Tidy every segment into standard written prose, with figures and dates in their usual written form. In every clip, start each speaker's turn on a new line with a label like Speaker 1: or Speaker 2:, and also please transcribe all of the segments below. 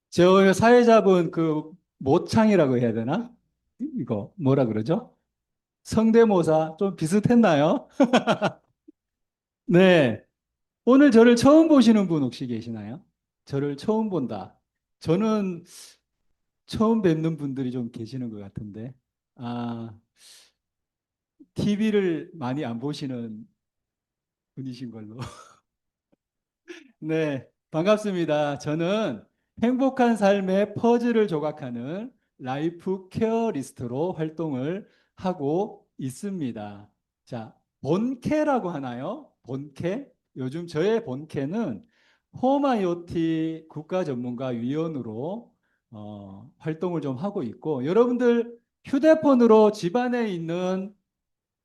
Speaker 1: 저 사회자분 그 모창이라고 해야 되나? 이거 뭐라 그러죠? 성대모사 좀 비슷했나요? 네. 오늘 저를 처음 보시는 분 혹시 계시나요? 저를 처음 본다. 저는 처음 뵙는 분들이 좀 계시는 것 같은데. 아, TV를 많이 안 보시는 분이신 걸로. 네, 반갑습니다. 저는 행복한 삶의 퍼즐을 조각하는 라이프 케어리스트로 활동을 하고 있습니다. 자, 본캐라고 하나요? 본캐? 요즘 저의 본캐는 홈IoT 국가전문가위원으로 활동을 좀 하고 있고, 여러분들 휴대폰으로 집안에 있는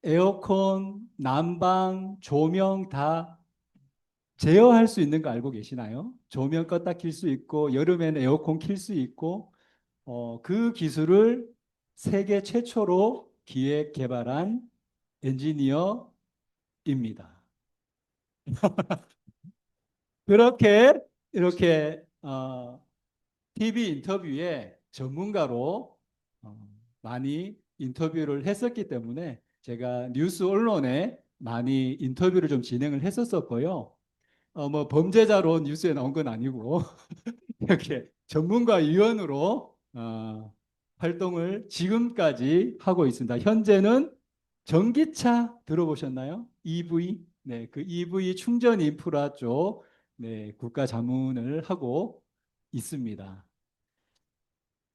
Speaker 1: 에어컨, 난방, 조명 다 제어할 수 있는 거 알고 계시나요? 조명 껐다 킬 수 있고 여름에는 에어컨 킬 수 있고 그 기술을 세계 최초로 기획 개발한 엔지니어입니다. 그렇게 이렇게 TV 인터뷰에 전문가로 많이 인터뷰를 했었기 때문에 제가 뉴스 언론에 많이 인터뷰를 좀 진행을 했었었고요. 뭐 범죄자로 뉴스에 나온 건 아니고 이렇게 전문가 위원으로 활동을 지금까지 하고 있습니다. 현재는 전기차 들어보셨나요? EV. 네, 그 EV 충전 인프라 쪽 네, 국가 자문을 하고 있습니다.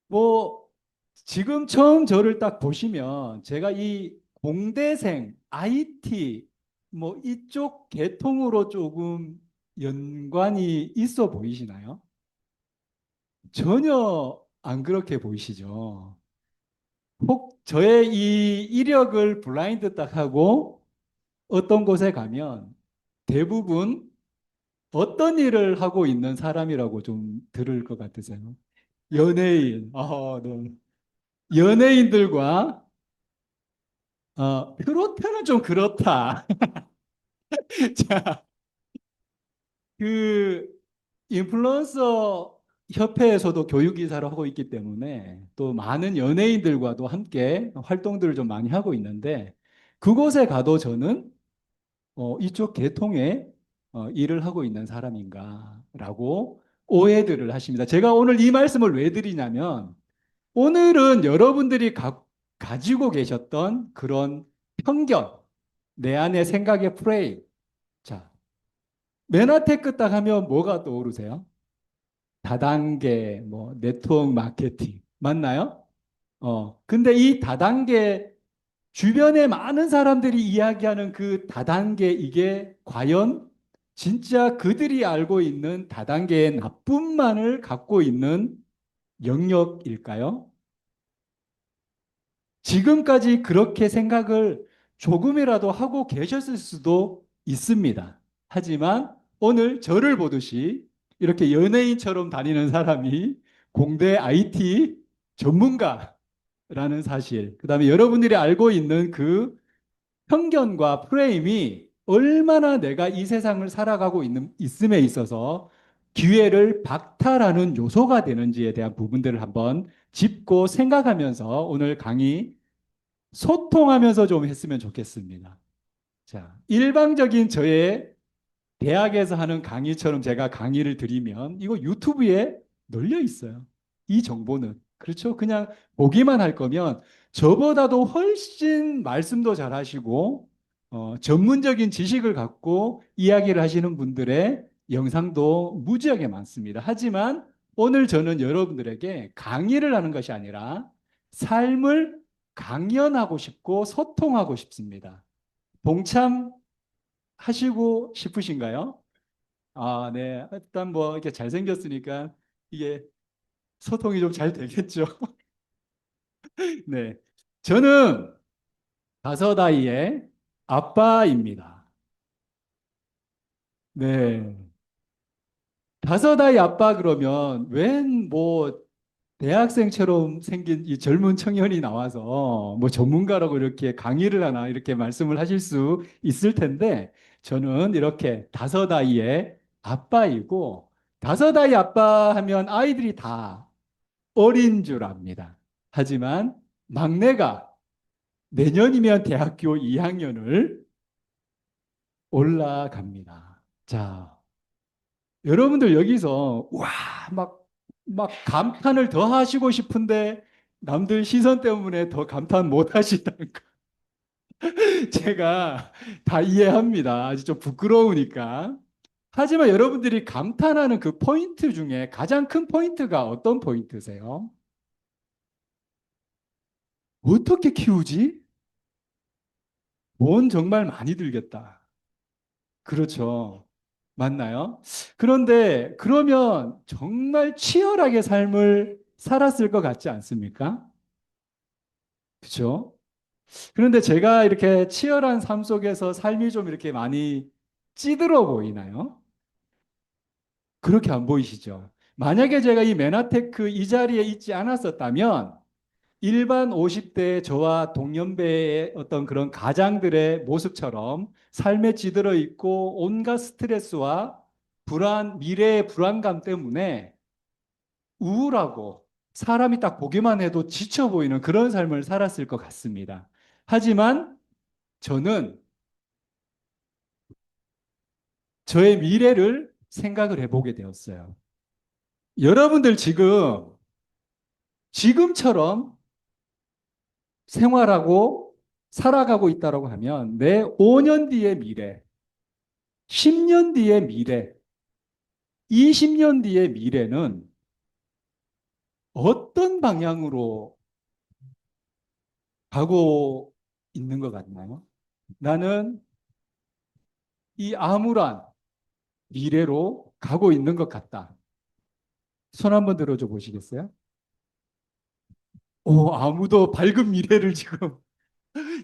Speaker 1: 뭐 지금 처음 저를 딱 보시면 제가 이 공대생 IT 뭐 이쪽 계통으로 조금 연관이 있어 보이시나요? 전혀 안 그렇게 보이시죠? 혹 저의 이 이력을 블라인드 딱 하고 어떤 곳에 가면 대부분 어떤 일을 하고 있는 사람이라고 좀 들을 것 같으세요? 연예인. 네. 연예인들과 프로테는 좀 그렇다. 자, 그 인플루언서 협회에서도 교육이사를 하고 있기 때문에 또 많은 연예인들과도 함께 활동들을 좀 많이 하고 있는데 그곳에 가도 저는 이쪽 계통의 일을 하고 있는 사람인가라고 오해들을 하십니다. 제가 오늘 이 말씀을 왜 드리냐면 오늘은 여러분들이 가지고 계셨던 그런 편견, 내 안의 생각의 프레임. 자, 맨하테크 딱 하면 뭐가 떠오르세요? 다단계, 뭐, 네트워크 마케팅. 맞나요? 근데 이 다단계, 주변에 많은 사람들이 이야기하는 그 다단계, 이게 과연 진짜 그들이 알고 있는 다단계의 나쁨만을 갖고 있는 영역일까요? 지금까지 그렇게 생각을 조금이라도 하고 계셨을 수도 있습니다. 하지만 오늘 저를 보듯이 이렇게 연예인처럼 다니는 사람이 공대 IT 전문가라는 사실, 그 다음에 여러분들이 알고 있는 그 편견과 프레임이 얼마나 내가 이 세상을 살아가고 있음에 있어서 기회를 박탈하는 요소가 되는지에 대한 부분들을 한번 짚고 생각하면서 오늘 강의 소통하면서 좀 했으면 좋겠습니다. 자, 일방적인 저의 대학에서 하는 강의처럼 제가 강의를 드리면 이거 유튜브에 널려 있어요. 이 정보는. 그렇죠? 그냥 보기만 할 거면 저보다도 훨씬 말씀도 잘하시고 전문적인 지식을 갖고 이야기를 하시는 분들의 영상도 무지하게 많습니다. 하지만 오늘 저는 여러분들에게 강의를 하는 것이 아니라 삶을 강연하고 싶고 소통하고 싶습니다. 동참하시고 싶으신가요? 네. 일단 뭐 이렇게 잘생겼으니까 이게 소통이 좀 잘 되겠죠. 네. 저는 다섯 아이의 아빠입니다. 네. 다섯 아이 아빠 그러면 웬 뭐 대학생처럼 생긴 이 젊은 청년이 나와서 뭐 전문가라고 이렇게 강의를 하나 이렇게 말씀을 하실 수 있을 텐데 저는 이렇게 다섯 아이의 아빠이고 다섯 아이 아빠 하면 아이들이 다 어린 줄 압니다. 하지만 막내가 내년이면 대학교 2학년을 올라갑니다. 자, 여러분들 여기서 와, 막 감탄을 더 하시고 싶은데 남들 시선 때문에 더 감탄 못 하시다는 거. 제가 다 이해합니다. 아주 좀 부끄러우니까. 하지만 여러분들이 감탄하는 그 포인트 중에 가장 큰 포인트가 어떤 포인트세요? 어떻게 키우지? 돈 정말 많이 들겠다. 그렇죠. 맞나요? 그런데 그러면 정말 치열하게 삶을 살았을 것 같지 않습니까? 그렇죠? 그런데 제가 이렇게 치열한 삶 속에서 삶이 좀 이렇게 많이 찌들어 보이나요? 그렇게 안 보이시죠? 만약에 제가 이 메나테크 이 자리에 있지 않았었다면 일반 50대 저와 동년배의 어떤 그런 가장들의 모습처럼 삶에 찌들어 있고 온갖 스트레스와 미래의 불안감 때문에 우울하고 사람이 딱 보기만 해도 지쳐 보이는 그런 삶을 살았을 것 같습니다. 하지만 저는 저의 미래를 생각을 해보게 되었어요. 여러분들 지금처럼 생활하고 살아가고 있다고 하면 내 5년 뒤의 미래, 10년 뒤의 미래, 20년 뒤의 미래는 어떤 방향으로 가고 있는 것 같나요? 나는 이 암울한 미래로 가고 있는 것 같다. 손 한번 들어줘 보시겠어요? 오, 아무도 밝은 미래를 지금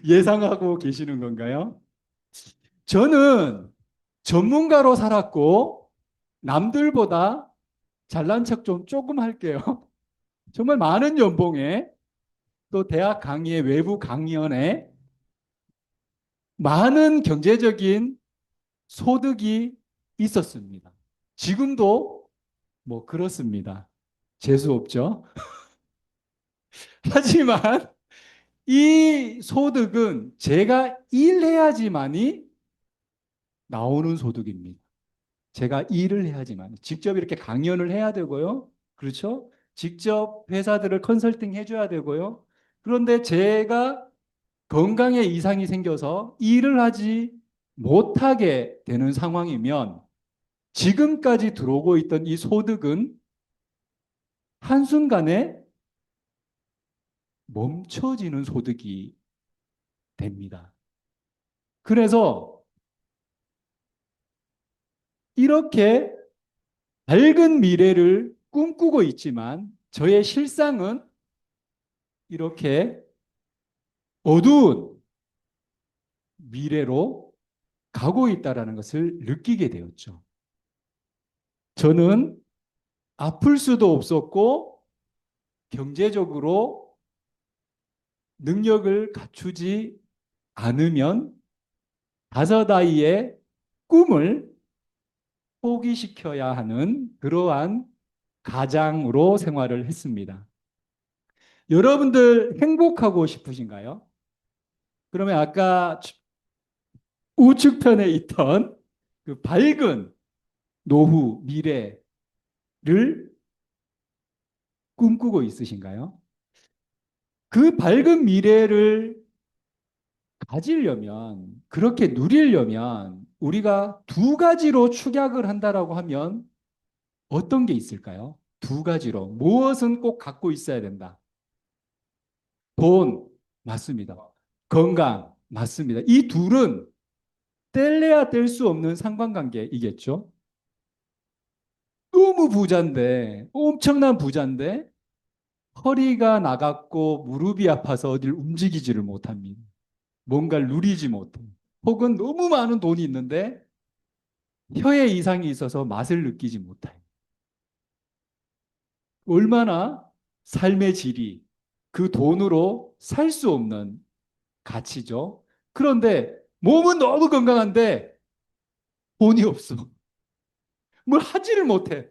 Speaker 1: 예상하고 계시는 건가요? 저는 전문가로 살았고 남들보다 잘난 척 좀 조금 할게요. 정말 많은 연봉에 또 대학 강의에 외부 강연에 많은 경제적인 소득이 있었습니다. 지금도 뭐 그렇습니다. 재수 없죠. 하지만 이 소득은 제가 일해야지만이 나오는 소득입니다. 제가 일을 해야지만 직접 이렇게 강연을 해야 되고요. 그렇죠? 직접 회사들을 컨설팅 해줘야 되고요. 그런데 제가 건강에 이상이 생겨서 일을 하지 못하게 되는 상황이면 지금까지 들어오고 있던 이 소득은 한순간에 멈춰지는 소득이 됩니다. 그래서 이렇게 밝은 미래를 꿈꾸고 있지만 저의 실상은 이렇게 어두운 미래로 가고 있다는 것을 느끼게 되었죠. 저는 아플 수도 없었고 경제적으로 능력을 갖추지 않으면 다섯 아이의 꿈을 포기시켜야 하는 그러한 가장으로 생활을 했습니다. 여러분들 행복하고 싶으신가요? 그러면 아까 우측편에 있던 그 밝은 노후, 미래를 꿈꾸고 있으신가요? 그 밝은 미래를 가지려면, 그렇게 누리려면 우리가 두 가지로 축약을 한다라고 하면 어떤 게 있을까요? 두 가지로. 무엇은 꼭 갖고 있어야 된다. 돈, 맞습니다. 건강, 맞습니다. 이 둘은 뗄래야 뗄 수 없는 상관관계이겠죠? 너무 부자인데, 엄청난 부자인데, 허리가 나갔고 무릎이 아파서 어딜 움직이지를 못합니다. 뭔가를 누리지 못해. 혹은 너무 많은 돈이 있는데 혀에 이상이 있어서 맛을 느끼지 못해. 얼마나 삶의 질이 그 돈으로 살 수 없는 가치죠. 그런데 몸은 너무 건강한데 돈이 없어. 뭘 하지를 못해.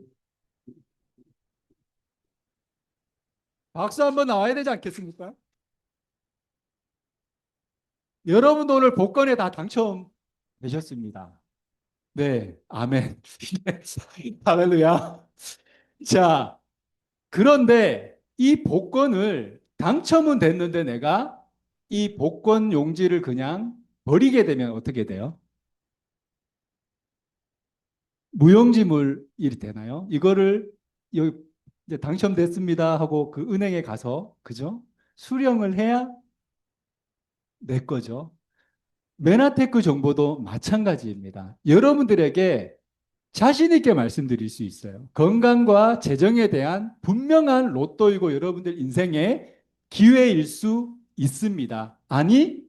Speaker 1: 박수 한번 나와야 되지 않겠습니까? 여러분도 오늘 복권에 다 당첨되셨습니다. 네, 아멘. 할렐루야. 자, 그런데 이 복권을 당첨은 됐는데 내가 이 복권 용지를 그냥 버리게 되면 어떻게 돼요? 무용지물이 되나요? 이거를 여기 이제 당첨됐습니다 하고 그 은행에 가서 그죠? 수령을 해야 내 거죠. 메나테크 정보도 마찬가지입니다. 여러분들에게 자신 있게 말씀드릴 수 있어요. 건강과 재정에 대한 분명한 로또이고 여러분들 인생의 기회일 수 있습니다. 아니,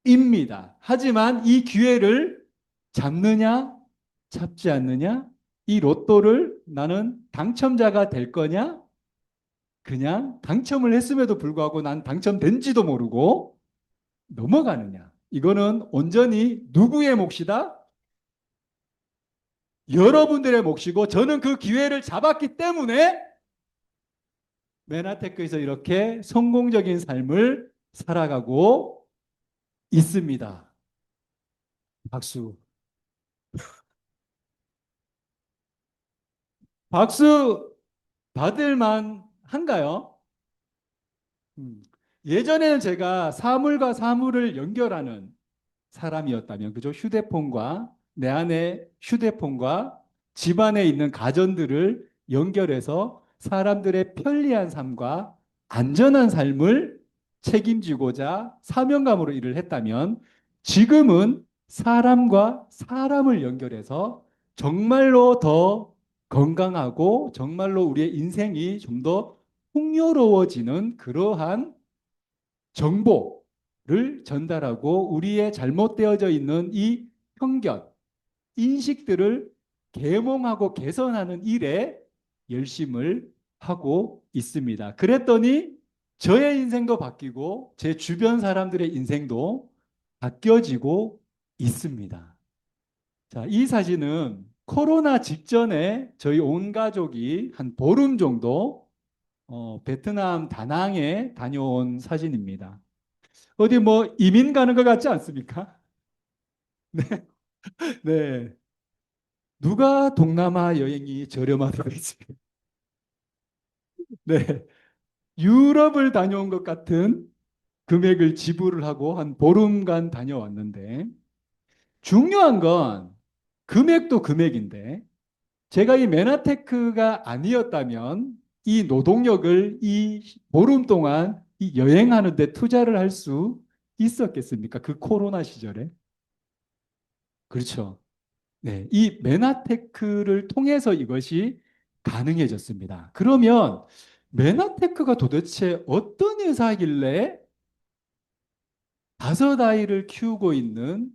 Speaker 1: 기회입니다. 하지만 이 기회를 잡느냐, 잡지 않느냐, 이 로또를 나는 당첨자가 될 거냐, 그냥 당첨을 했음에도 불구하고 난 당첨된지도 모르고 넘어가느냐. 이거는 온전히 누구의 몫이다? 여러분들의 몫이고 저는 그 기회를 잡았기 때문에 메나테크에서 이렇게 성공적인 삶을 살아가고 있습니다. 박수. 박수 받을 만한가요? 음. 예전에는 제가 사물과 사물을 연결하는 사람이었다면, 그죠? 휴대폰과 내 안에 휴대폰과 집안에 있는 가전들을 연결해서 사람들의 편리한 삶과 안전한 삶을 책임지고자 사명감으로 일을 했다면 지금은 사람과 사람을 연결해서 정말로 더 건강하고 정말로 우리의 인생이 좀 더 풍요로워지는 그러한 정보를 전달하고 우리의 잘못되어져 있는 이 편견, 인식들을 계몽하고 개선하는 일에 열심을 하고 있습니다. 그랬더니 저의 인생도 바뀌고 제 주변 사람들의 인생도 바뀌어지고 있습니다. 자, 이 사진은 코로나 직전에 저희 온 가족이 한 보름 정도 베트남 다낭에 다녀온 사진입니다. 어디 뭐 이민 가는 것 같지 않습니까? 네. 누가 동남아 여행이 저렴하다고 했습니까? 네. 유럽을 다녀온 것 같은 금액을 지불을 하고 한 보름간 다녀왔는데 중요한 건 금액도 금액인데 제가 이 메나테크가 아니었다면 이 노동력을 이 보름 동안 이 여행하는 데 투자를 할 수 있었겠습니까? 그 코로나 시절에. 그렇죠. 네, 이 메나테크를 통해서 이것이 가능해졌습니다. 그러면 메나테크가 도대체 어떤 회사길래 다섯 아이를 키우고 있는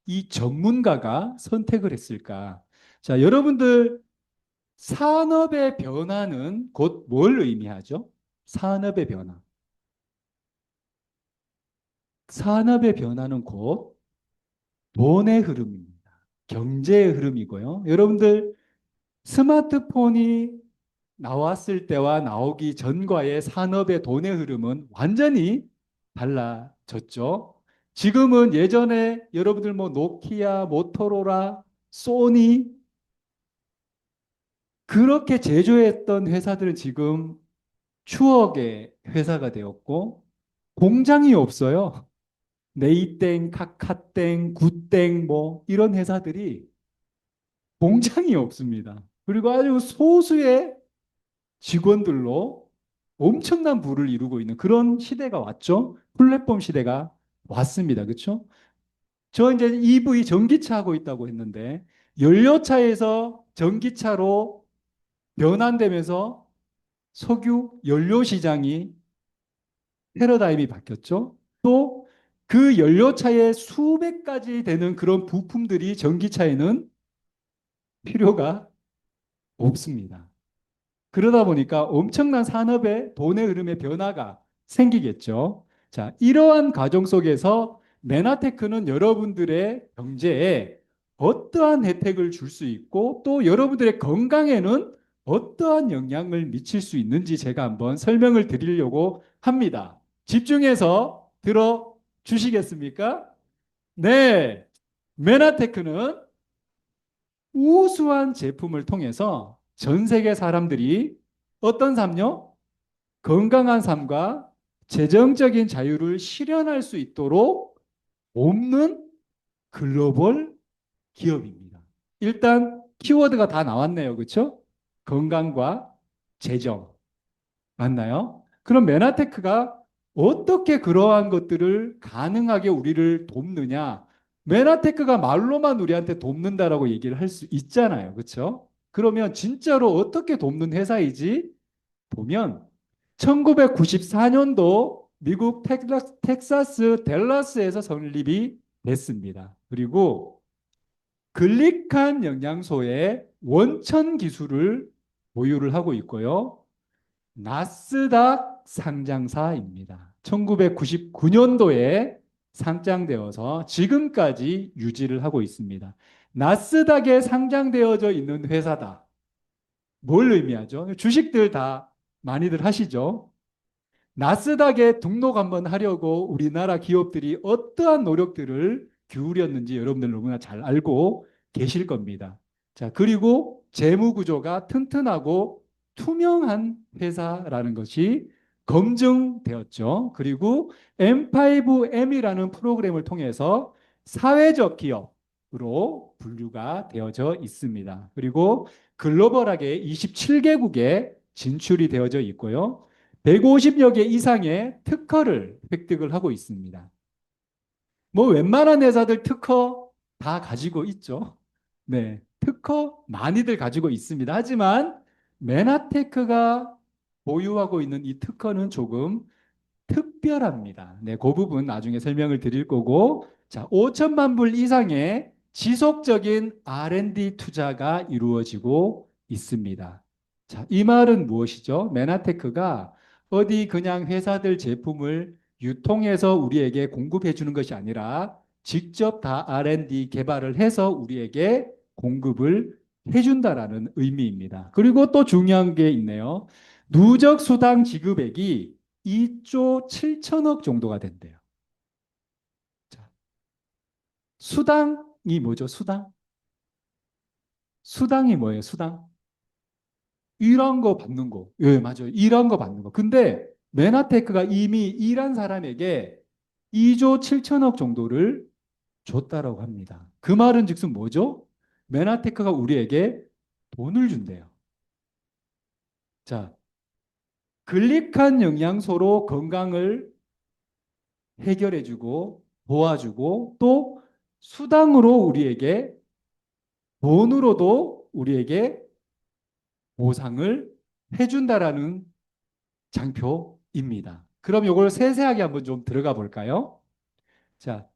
Speaker 1: 이 전문가가 선택을 했을까? 자, 여러분들 산업의 변화는 곧 뭘 의미하죠? 산업의 변화. 산업의 변화는 곧 돈의 흐름입니다. 경제의 흐름이고요. 여러분들 스마트폰이 나왔을 때와 나오기 전과의 산업의 돈의 흐름은 완전히 달라졌죠. 지금은 예전에 여러분들 뭐 노키아, 모토로라, 소니 그렇게 제조했던 회사들은 지금 추억의 회사가 되었고 공장이 없어요. 네이땡, 카카땡, 구땡 뭐 이런 회사들이 공장이 없습니다. 그리고 아주 소수의 직원들로 엄청난 부를 이루고 있는 그런 시대가 왔죠. 플랫폼 시대가 왔습니다. 그렇죠? 저 이제 EV 전기차 하고 있다고 했는데 연료차에서 전기차로 변환되면서 석유 연료 시장이 패러다임이 바뀌었죠. 또 그 연료차에 수백 가지 되는 그런 부품들이 전기차에는 필요가 없습니다. 그러다 보니까 엄청난 산업의 돈의 흐름의 변화가 생기겠죠. 자, 이러한 과정 속에서 메나테크는 여러분들의 경제에 어떠한 혜택을 줄 수 있고 또 여러분들의 건강에는 어떠한 영향을 미칠 수 있는지 제가 한번 설명을 드리려고 합니다. 집중해서 들어 주시겠습니까? 네. 메나테크는 우수한 제품을 통해서 전 세계 사람들이 어떤 삶요? 건강한 삶과 재정적인 자유를 실현할 수 있도록 돕는 글로벌 기업입니다. 일단 키워드가 다 나왔네요. 그렇죠? 건강과 재정. 맞나요? 그럼 메나테크가 어떻게 그러한 것들을 가능하게 우리를 돕느냐? 메나테크가 말로만 우리한테 돕는다라고 얘기를 할 수 있잖아요. 그렇죠? 그러면 진짜로 어떻게 돕는 회사이지? 보면 1994년도 미국 텍사스 댈러스에서 설립이 됐습니다. 그리고 글리칸 영양소의 원천 기술을 보유를 하고 있고요. 나스닥 상장사입니다. 1999년도에 상장되어서 지금까지 유지를 하고 있습니다. 나스닥에 상장되어져 있는 회사다. 뭘 의미하죠? 주식들 다 많이들 하시죠? 나스닥에 등록 한번 하려고 우리나라 기업들이 어떠한 노력들을 기울였는지 여러분들 너무나 잘 알고 계실 겁니다. 자, 그리고 재무 구조가 튼튼하고 투명한 회사라는 것이 검증되었죠. 그리고 M5M이라는 프로그램을 통해서 사회적 기업으로 분류가 되어져 있습니다. 그리고 글로벌하게 27개국에 진출이 되어져 있고요. 150여 개 이상의 특허를 획득을 하고 있습니다. 뭐 웬만한 회사들 특허 다 가지고 있죠. 네, 특허 많이들 가지고 있습니다. 하지만 메나테크가 보유하고 있는 이 특허는 조금 특별합니다. 네, 그 부분 나중에 설명을 드릴 거고, 자, 5천만 불 이상의 지속적인 R&D 투자가 이루어지고 있습니다. 자, 이 말은 무엇이죠? 메나테크가 어디 그냥 회사들 제품을 유통해서 우리에게 공급해 주는 것이 아니라 직접 다 R&D 개발을 해서 우리에게 공급을 해준다라는 의미입니다. 그리고 또 중요한 게 있네요. 누적 수당 지급액이 2조 7천억 정도가 된대요. 자, 수당이 뭐죠? 수당? 수당이 뭐예요? 수당? 일한 거 받는 거. 예, 맞아요. 일한 거 받는 거. 근데 메나테크가 이미 일한 사람에게 2조 7천억 정도를 줬다라고 합니다. 그 말은 즉슨 뭐죠? 메나테크가 우리에게 돈을 준대요. 자, 글릭한 영양소로 건강을 해결해주고 도와주고 또 수당으로 우리에게 돈으로도 우리에게 보상을 해준다라는 장표입니다. 그럼 이걸 세세하게 한번 좀 들어가 볼까요? 자,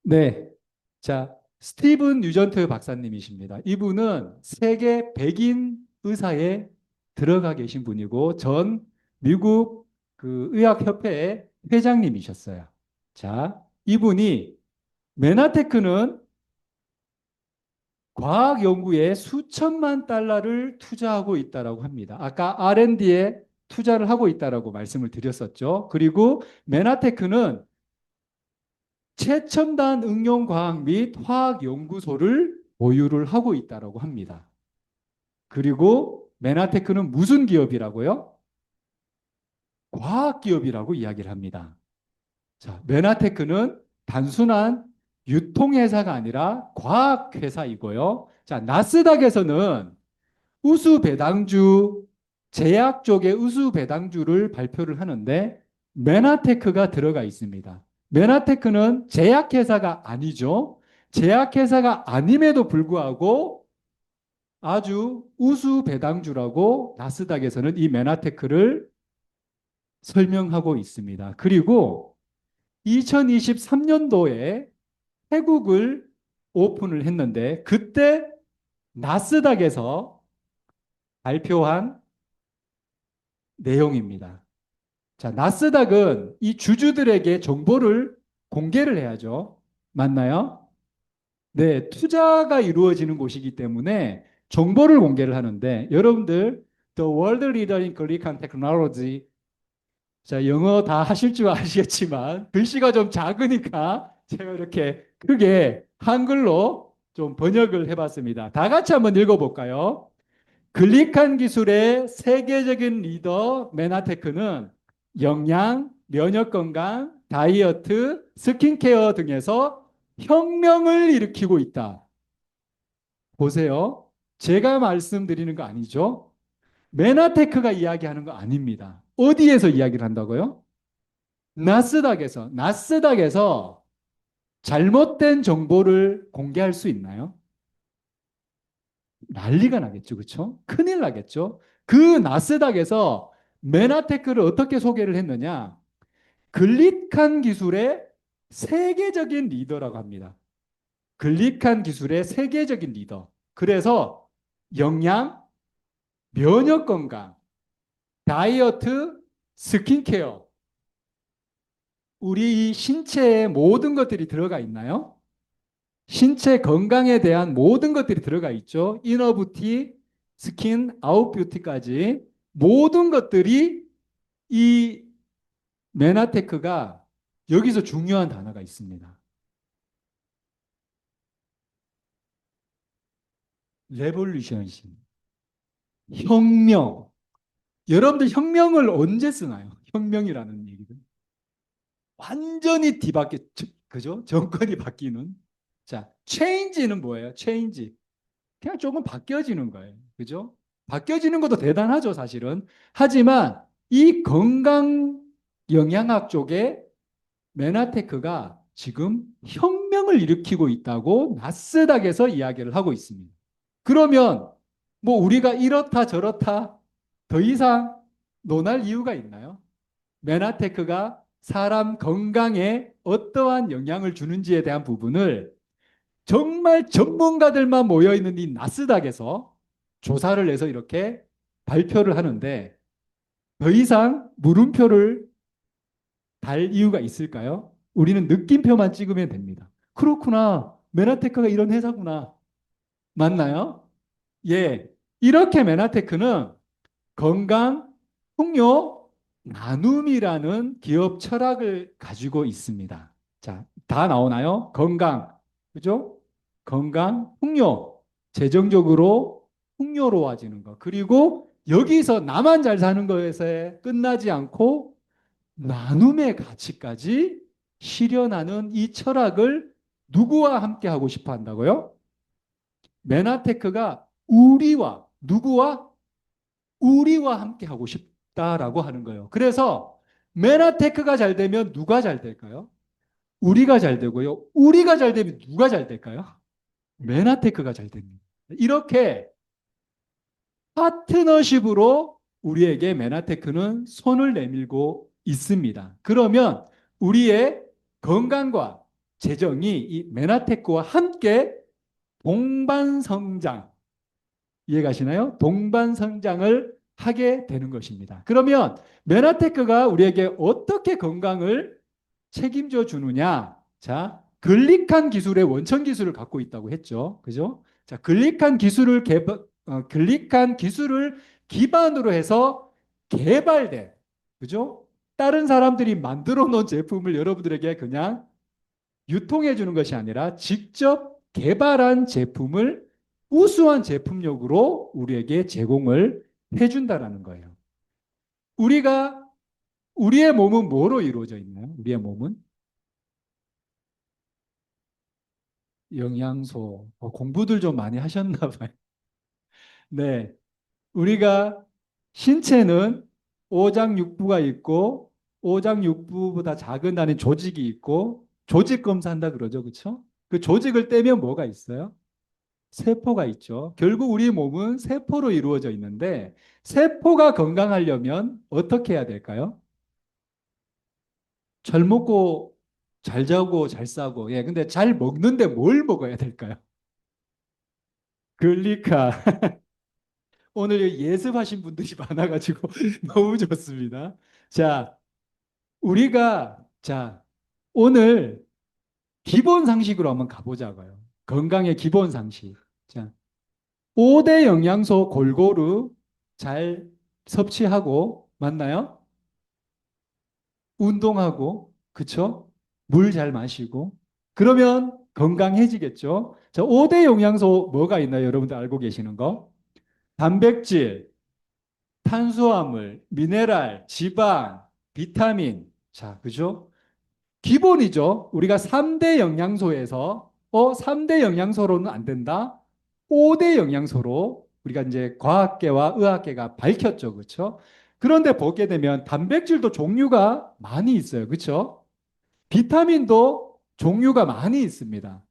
Speaker 1: 네. 자, 스티븐 뉴전트 박사님이십니다. 이분은 세계 백인 의사에 들어가 계신 분이고 전 미국 그 의학협회의 회장님이셨어요. 자, 이분이 메나테크는 과학 연구에 수천만 달러를 투자하고 있다라고 합니다. 아까 R&D에 투자를 하고 있다라고 말씀을 드렸었죠. 그리고 메나테크는 최첨단 응용 과학 및 화학 연구소를 보유를 하고 있다라고 합니다. 그리고 메나테크는 무슨 기업이라고요? 과학 기업이라고 이야기를 합니다. 자, 메나테크는 단순한 유통회사가 아니라 과학회사이고요. 자, 나스닥에서는 우수 배당주, 제약 쪽의 우수 배당주를 발표를 하는데 메나테크가 들어가 있습니다. 메나테크는 제약회사가 아니죠. 제약회사가 아님에도 불구하고 아주 우수 배당주라고 나스닥에서는 이 메나테크를 설명하고 있습니다. 그리고 2023년도에 태국을 오픈을 했는데 그때 나스닥에서 발표한 내용입니다. 자, 나스닥은 이 주주들에게 정보를 공개를 해야죠. 맞나요? 네, 투자가 이루어지는 곳이기 때문에 정보를 공개를 하는데 여러분들 The World Leader in Silicon Technology 자, 영어 다 하실 줄 아시겠지만 글씨가 좀 작으니까 제가 이렇게 크게 한글로 좀 번역을 해봤습니다. 다 같이 한번 읽어볼까요? 글리칸 기술의 세계적인 리더 메나테크는 영양, 면역 건강, 다이어트, 스킨케어 등에서 혁명을 일으키고 있다. 보세요. 제가 말씀드리는 거 아니죠? 메나테크가 이야기하는 거 아닙니다. 어디에서 이야기를 한다고요? 나스닥에서 잘못된 정보를 공개할 수 있나요? 난리가 나겠죠. 그렇죠? 큰일 나겠죠. 그 나스닥에서 메나테크를 어떻게 소개를 했느냐? 글리칸 기술의 세계적인 리더라고 합니다. 글리칸 기술의 세계적인 리더. 그래서 영양, 면역 건강, 다이어트, 스킨케어. 우리 이 신체에 모든 것들이 들어가 있나요? 신체 건강에 대한 모든 것들이 들어가 있죠. 이너 뷰티, 스킨, 아웃 뷰티까지 모든 것들이 이 메나테크가 여기서 중요한 단어가 있습니다. 레볼루션신. 혁명. 여러분들 혁명을 언제 쓰나요? 혁명이라는 얘기를. 완전히 뒤바뀌, 그죠? 정권이 바뀌는. 자, 체인지는 뭐예요? 체인지. 그냥 조금 바뀌어지는 거예요. 그죠? 바뀌어지는 것도 대단하죠, 사실은. 하지만 이 건강 영양학 쪽에 메나테크가 지금 혁명을 일으키고 있다고 나스닥에서 이야기를 하고 있습니다. 그러면 뭐 우리가 이렇다 저렇다 더 이상 논할 이유가 있나요? 메나테크가 사람 건강에 어떠한 영향을 주는지에 대한 부분을 정말 전문가들만 모여있는 이 나스닥에서 조사를 해서 이렇게 발표를 하는데 더 이상 물음표를 달 이유가 있을까요? 우리는 느낌표만 찍으면 됩니다. 그렇구나. 메나테크가 이런 회사구나. 맞나요? 예. 이렇게 메나테크는 건강, 풍요, 나눔이라는 기업 철학을 가지고 있습니다. 자, 다 나오나요? 건강, 그죠? 건강, 풍요, 재정적으로 풍요로워지는 것. 그리고 여기서 나만 잘 사는 것에 끝나지 않고 나눔의 가치까지 실현하는 이 철학을 누구와 함께 하고 싶어 한다고요? 메나테크가 누구와 우리와 함께 하고 싶다라고 하는 거예요. 그래서 메나테크가 잘 되면 누가 잘 될까요? 우리가 잘 되고요. 우리가 잘 되면 누가 잘 될까요? 메나테크가 잘 됩니다. 이렇게 파트너십으로 우리에게 메나테크는 손을 내밀고 있습니다. 그러면 우리의 건강과 재정이 이 메나테크와 함께 동반성장, 이해가시나요? 동반성장을 하게 되는 것입니다. 그러면 메나테크가 우리에게 어떻게 건강을 책임져 주느냐? 자, 글리칸 기술의 원천 기술을 갖고 있다고 했죠. 그죠? 자, 글리칸 기술을 기반으로 해서 개발된, 그죠? 다른 사람들이 만들어 놓은 제품을 여러분들에게 그냥 유통해 주는 것이 아니라 직접 개발한 제품을 우수한 제품력으로 우리에게 제공을 해준다라는 거예요. 우리가 우리의 몸은 뭐로 이루어져 있나요? 우리의 몸은 영양소. 공부들 좀 많이 하셨나 봐요. 네, 우리가 신체는 오장육부가 있고 오장육부보다 작은 단위 조직이 있고 조직 검사한다 그러죠, 그렇죠? 그 조직을 떼면 뭐가 있어요? 세포가 있죠. 결국 우리 몸은 세포로 이루어져 있는데 세포가 건강하려면 어떻게 해야 될까요? 잘 먹고 잘 자고 잘 싸고. 예, 근데 잘 먹는데 뭘 먹어야 될까요? 글리카. 오늘 예습하신 분들이 많아가지고 너무 좋습니다. 자, 자, 오늘 기본 상식으로 한번 가보자고요. 건강의 기본 상식. 자, 5대 영양소 골고루 잘 섭취하고, 맞나요? 운동하고, 그쵸? 물 잘 마시고. 그러면 건강해지겠죠? 자, 5대 영양소 뭐가 있나요? 여러분들 알고 계시는 거? 단백질, 탄수화물, 미네랄, 지방, 비타민. 자, 그죠? 기본이죠. 우리가 3대 영양소에서 3대 영양소로는 안 된다. 5대 영양소로 우리가 이제 과학계와 의학계가 밝혔죠. 그렇죠? 그런데 보게 되면 단백질도 종류가 많이 있어요. 그렇죠? 비타민도 종류가 많이 있습니다.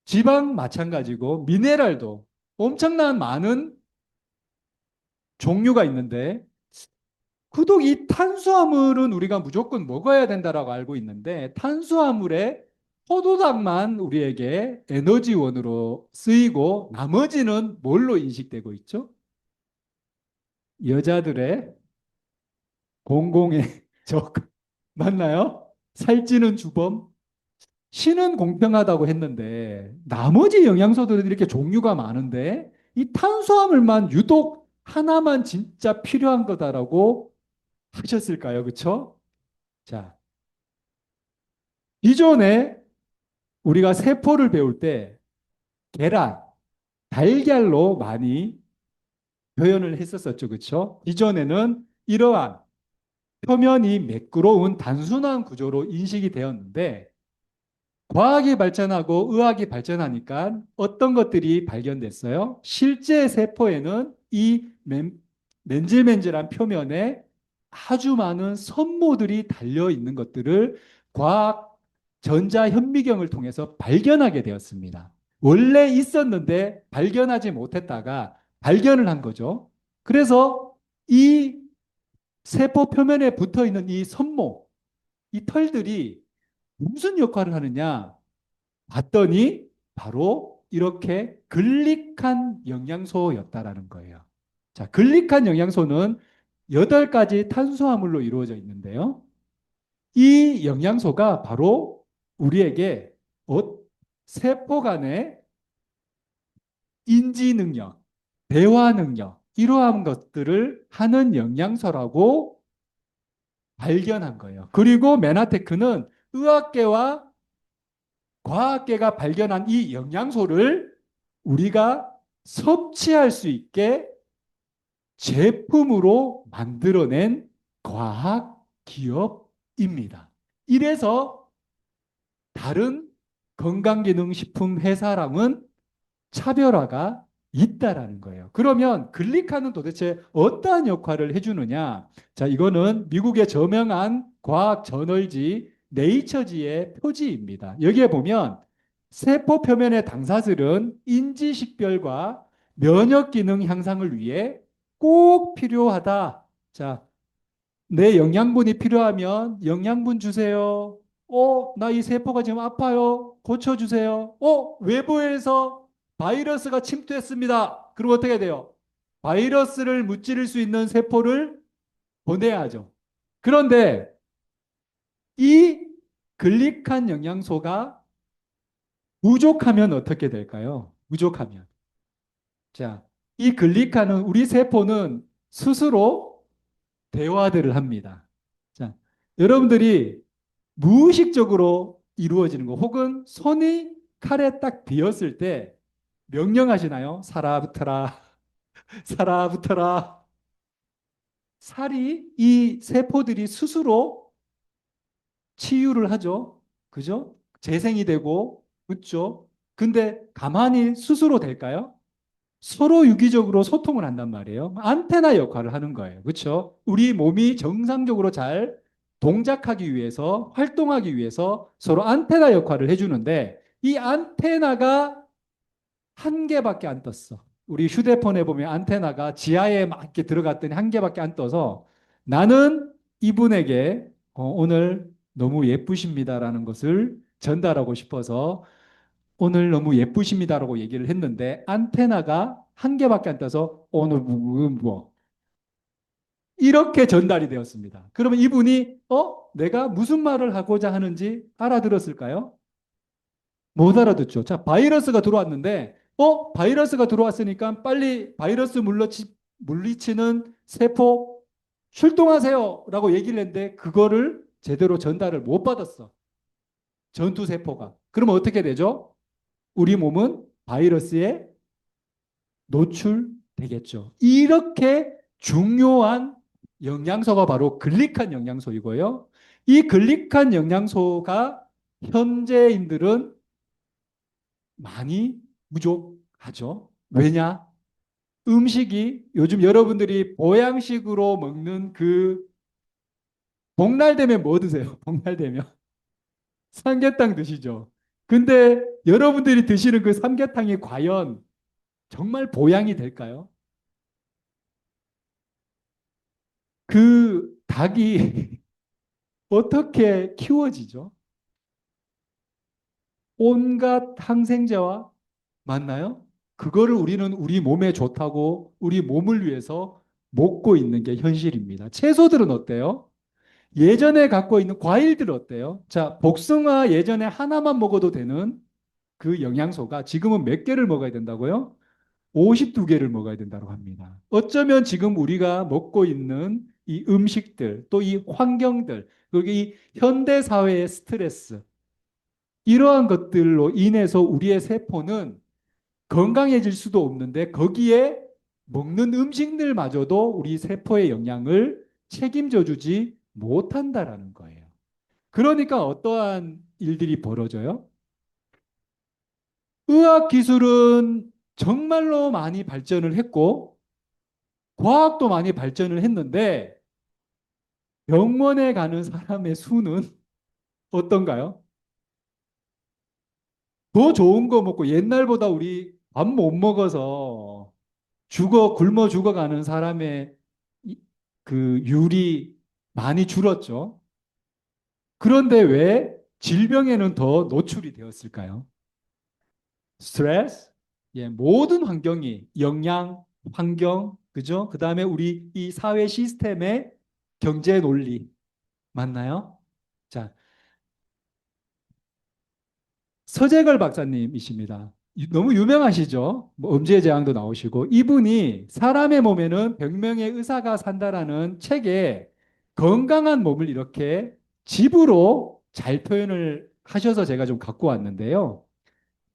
Speaker 1: 지방 마찬가지고 미네랄도 엄청난 많은 종류가 있는데 그독 이 탄수화물은 우리가 무조건 먹어야 된다라고 알고 있는데 탄수화물의 포도당만 우리에게 에너지원으로 쓰이고 나머지는 뭘로 인식되고 있죠? 여자들의 공공의 적 맞나요? 살찌는 주범. 신은 공평하다고 했는데 나머지 영양소들은 이렇게 종류가 많은데 이 탄수화물만 유독 하나만 진짜 필요한 거다라고 하셨을까요? 그렇죠? 자, 기존에 우리가 세포를 배울 때 계란, 달걀로 많이 표현을 했었었죠. 그렇죠? 이전에는 이러한 표면이 매끄러운 단순한 구조로 인식이 되었는데 과학이 발전하고 의학이 발전하니까 어떤 것들이 발견됐어요? 실제 세포에는 이 맨질맨질한 표면에 아주 많은 선모들이 달려 있는 것들을 과학 전자현미경을 통해서 발견하게 되었습니다. 원래 있었는데 발견하지 못했다가 발견을 한 거죠. 그래서 이 세포 표면에 붙어 있는 이 선모, 이 털들이 무슨 역할을 하느냐 봤더니 바로 이렇게 글리칸 영양소였다라는 거예요. 자, 글리칸 영양소는 8가지 탄수화물로 이루어져 있는데요. 이 영양소가 바로 우리에게 세포 간의 인지 능력, 대화 능력, 이러한 것들을 하는 영양소라고 발견한 거예요. 그리고 메나테크는 의학계와 과학계가 발견한 이 영양소를 우리가 섭취할 수 있게 제품으로 만들어낸 과학 기업입니다. 이래서 다른 건강기능식품 회사랑은 차별화가 있다라는 거예요. 그러면 글리카는 도대체 어떠한 역할을 해주느냐? 자, 이거는 미국의 저명한 과학 저널지 네이처지의 표지입니다. 여기에 보면 세포 표면의 당사들은 인지식별과 면역 기능 향상을 위해 꼭 필요하다. 자, 내 영양분이 필요하면 영양분 주세요. 나 이 세포가 지금 아파요. 고쳐주세요. 외부에서 바이러스가 침투했습니다. 그럼 어떻게 돼요? 바이러스를 무찌를 수 있는 세포를 보내야죠. 그런데 이 글리칸 영양소가 부족하면 어떻게 될까요? 부족하면. 자, 이 글리칸은 우리 세포는 스스로 대화들을 합니다. 자, 여러분들이 무의식적으로 이루어지는 거 혹은 손이 칼에 딱 비었을 때 명령하시나요? 살아붙어라, 살아붙어라. 살이 이 세포들이 스스로 치유를 하죠. 그죠? 재생이 되고, 그죠? 근데 가만히 스스로 될까요? 서로 유기적으로 소통을 한단 말이에요. 안테나 역할을 하는 거예요. 그렇죠? 우리 몸이 정상적으로 잘 동작하기 위해서, 활동하기 위해서 서로 안테나 역할을 해주는데 이 안테나가 한 개밖에 안 떴어. 우리 휴대폰에 보면 안테나가 지하에 막 이렇게 들어갔더니 한 개밖에 안 떠서 나는 이분에게 오늘 너무 예쁘십니다라는 것을 전달하고 싶어서 오늘 너무 예쁘십니다라고 얘기를 했는데 안테나가 한 개밖에 안 떠서 오늘 뭐 이렇게 전달이 되었습니다. 그러면 이분이 내가 무슨 말을 하고자 하는지 알아들었을까요? 못 알아듣죠. 자, 바이러스가 들어왔는데 바이러스가 들어왔으니까 빨리 바이러스 물리치는 세포 출동하세요라고 얘기를 했는데 그거를 제대로 전달을 못 받았어. 전투 세포가. 그러면 어떻게 되죠? 우리 몸은 바이러스에 노출되겠죠. 이렇게 중요한 영양소가 바로 글리칸 영양소이고요. 이 글리칸 영양소가 현재인들은 많이 부족하죠. 왜냐? 음식이 요즘 여러분들이 보양식으로 먹는 그 복날되면 뭐 드세요? 복날되면 삼계탕 드시죠. 근데 여러분들이 드시는 그 삼계탕이 과연 정말 보양이 될까요? 그 닭이 어떻게 키워지죠? 온갖 항생제와 맞나요? 그거를 우리는 우리 몸에 좋다고 우리 몸을 위해서 먹고 있는 게 현실입니다. 채소들은 어때요? 예전에 갖고 있는 과일들 어때요? 자, 복숭아 예전에 하나만 먹어도 되는 그 영양소가 지금은 몇 개를 먹어야 된다고요? 52개를 먹어야 된다고 합니다. 어쩌면 지금 우리가 먹고 있는 이 음식들, 또 이 환경들, 그리고 이 현대 사회의 스트레스, 이러한 것들로 인해서 우리의 세포는 건강해질 수도 없는데 거기에 먹는 음식들마저도 우리 세포의 영양을 책임져 주지 못한다라는 거예요. 그러니까 어떠한 일들이 벌어져요? 의학 기술은 정말로 많이 발전을 했고 과학도 많이 발전을 했는데 병원에 가는 사람의 수는 어떤가요? 더 좋은 거 먹고 옛날보다 우리 밥 못 먹어서 굶어 죽어가는 사람의 그 율이 많이 줄었죠. 그런데 왜 질병에는 더 노출이 되었을까요? 스트레스, 모든 환경이 영양, 환경, 그죠? 그 다음에 우리 이 사회 시스템의 경제 논리 맞나요? 자, 서재걸 박사님이십니다. 너무 유명하시죠? 뭐 음주의 재앙도 나오시고 이분이 사람의 몸에는 병명의 의사가 산다라는 책에 건강한 몸을 이렇게 집으로 잘 표현을 하셔서 제가 좀 갖고 왔는데요.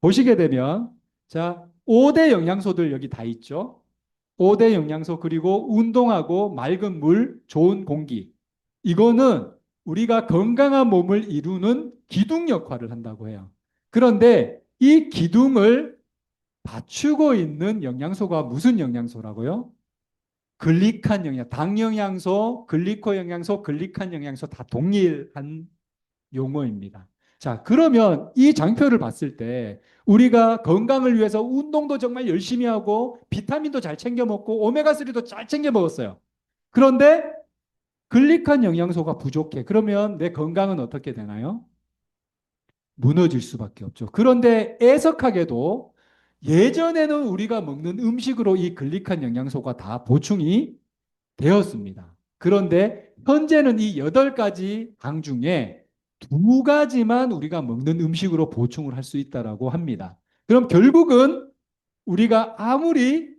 Speaker 1: 보시게 되면 자, 5대 영양소들 여기 다 있죠. 5대 영양소 그리고 운동하고 맑은 물, 좋은 공기. 이거는 우리가 건강한 몸을 이루는 기둥 역할을 한다고 해요. 그런데 이 기둥을 받추고 있는 영양소가 무슨 영양소라고요? 글리칸 영양, 당 영양소, 글리코 영양소, 글리칸 영양소 다 동일한 용어입니다. 자, 그러면 이 장표를 봤을 때 우리가 건강을 위해서 운동도 정말 열심히 하고 비타민도 잘 챙겨 먹고 오메가3도 잘 챙겨 먹었어요. 그런데 글리칸 영양소가 부족해. 그러면 내 건강은 어떻게 되나요? 무너질 수밖에 없죠. 그런데 애석하게도 예전에는 우리가 먹는 음식으로 이 글리칸 영양소가 다 보충이 되었습니다. 그런데 현재는 이 8가지 당 중에 2가지만 우리가 먹는 음식으로 보충을 할 수 있다라고 합니다. 그럼 결국은 우리가 아무리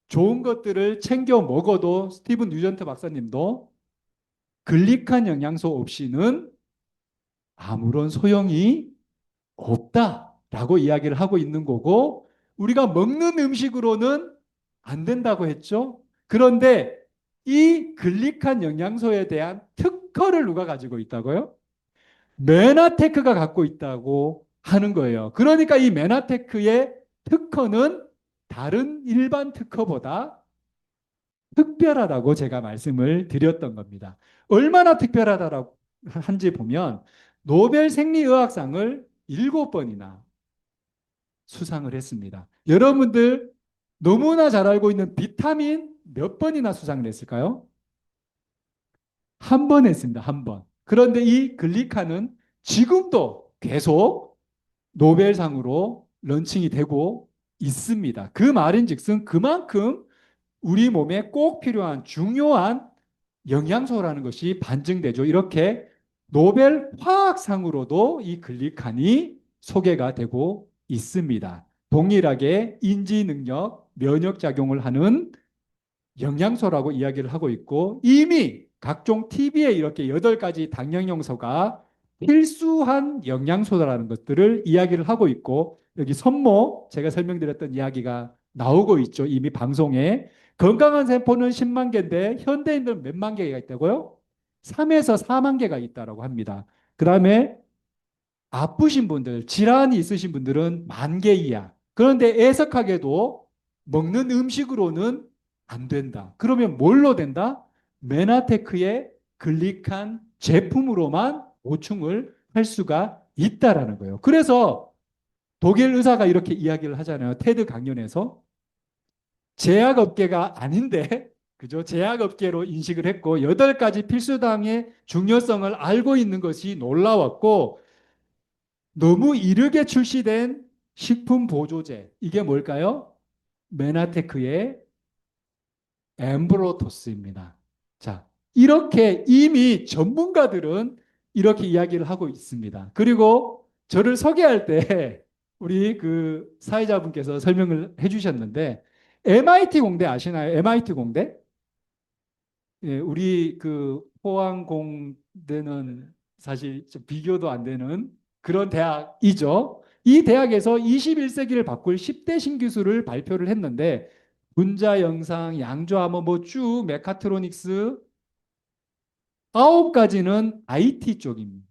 Speaker 1: 좋은 것들을 챙겨 먹어도 스티븐 뉴전트 박사님도 글리칸 영양소 없이는 아무런 소용이 없다라고 이야기를 하고 있는 거고 우리가 먹는 음식으로는 안 된다고 했죠. 그런데 이 글리칸 영양소에 대한 특허를 누가 가지고 있다고요? 메나테크가 갖고 있다고 하는 거예요. 그러니까 이 메나테크의 특허는 다른 일반 특허보다 특별하다고 제가 말씀을 드렸던 겁니다. 얼마나 특별하다라고 한지 보면 노벨 생리의학상을 7번이나 수상을 했습니다. 여러분들 너무나 잘 알고 있는 비타민 몇 번이나 수상을 했을까요? 한 번 했습니다. 한 번. 그런데 이 글리카는 지금도 계속 노벨상으로 런칭이 되고 있습니다. 그 말인즉슨 그만큼 우리 몸에 꼭 필요한 중요한 영양소라는 것이 반증되죠. 이렇게 노벨 화학상으로도 이 글리칸이 소개가 되고 있습니다. 동일하게 인지 능력, 면역 작용을 하는 영양소라고 이야기를 하고 있고 이미 각종 TV에 이렇게 8가지 당영양소가 필수한 영양소라는 것들을 이야기를 하고 있고 여기 선모 제가 설명드렸던 이야기가 나오고 있죠. 이미 방송에 건강한 세포는 10만 개인데 현대인들은 몇만 개가 있다고요? 3에서 4만 개가 있다고 합니다. 그 다음에 아프신 분들, 질환이 있으신 분들은 10,000개 이하. 그런데 애석하게도 먹는 음식으로는 안 된다. 그러면 뭘로 된다? 메나테크의 글리칸 제품으로만 보충을 할 수가 있다라는 거예요. 그래서 독일 의사가 이렇게 이야기를 하잖아요. 테드 강연에서 제약업계가 아닌데 그죠? 제약업계로 인식을 했고 8가지 필수당의 중요성을 알고 있는 것이 놀라웠고 너무 이르게 출시된 식품 보조제 이게 뭘까요? 메나테크의 엠브로토스입니다. 자, 이렇게 이미 전문가들은 이렇게 이야기를 하고 있습니다. 그리고 저를 소개할 때 우리 그 사회자분께서 설명을 해주셨는데 MIT 공대 아시나요? MIT 공대? 예, 우리 그 포항공대는 사실 좀 비교도 안 되는 그런 대학이죠. 이 대학에서 21세기를 바꿀 10대 신기술을 발표를 했는데 분자 영상, 양조 암호 뭐쭉 메카트로닉스 9가지는 IT 쪽입니다.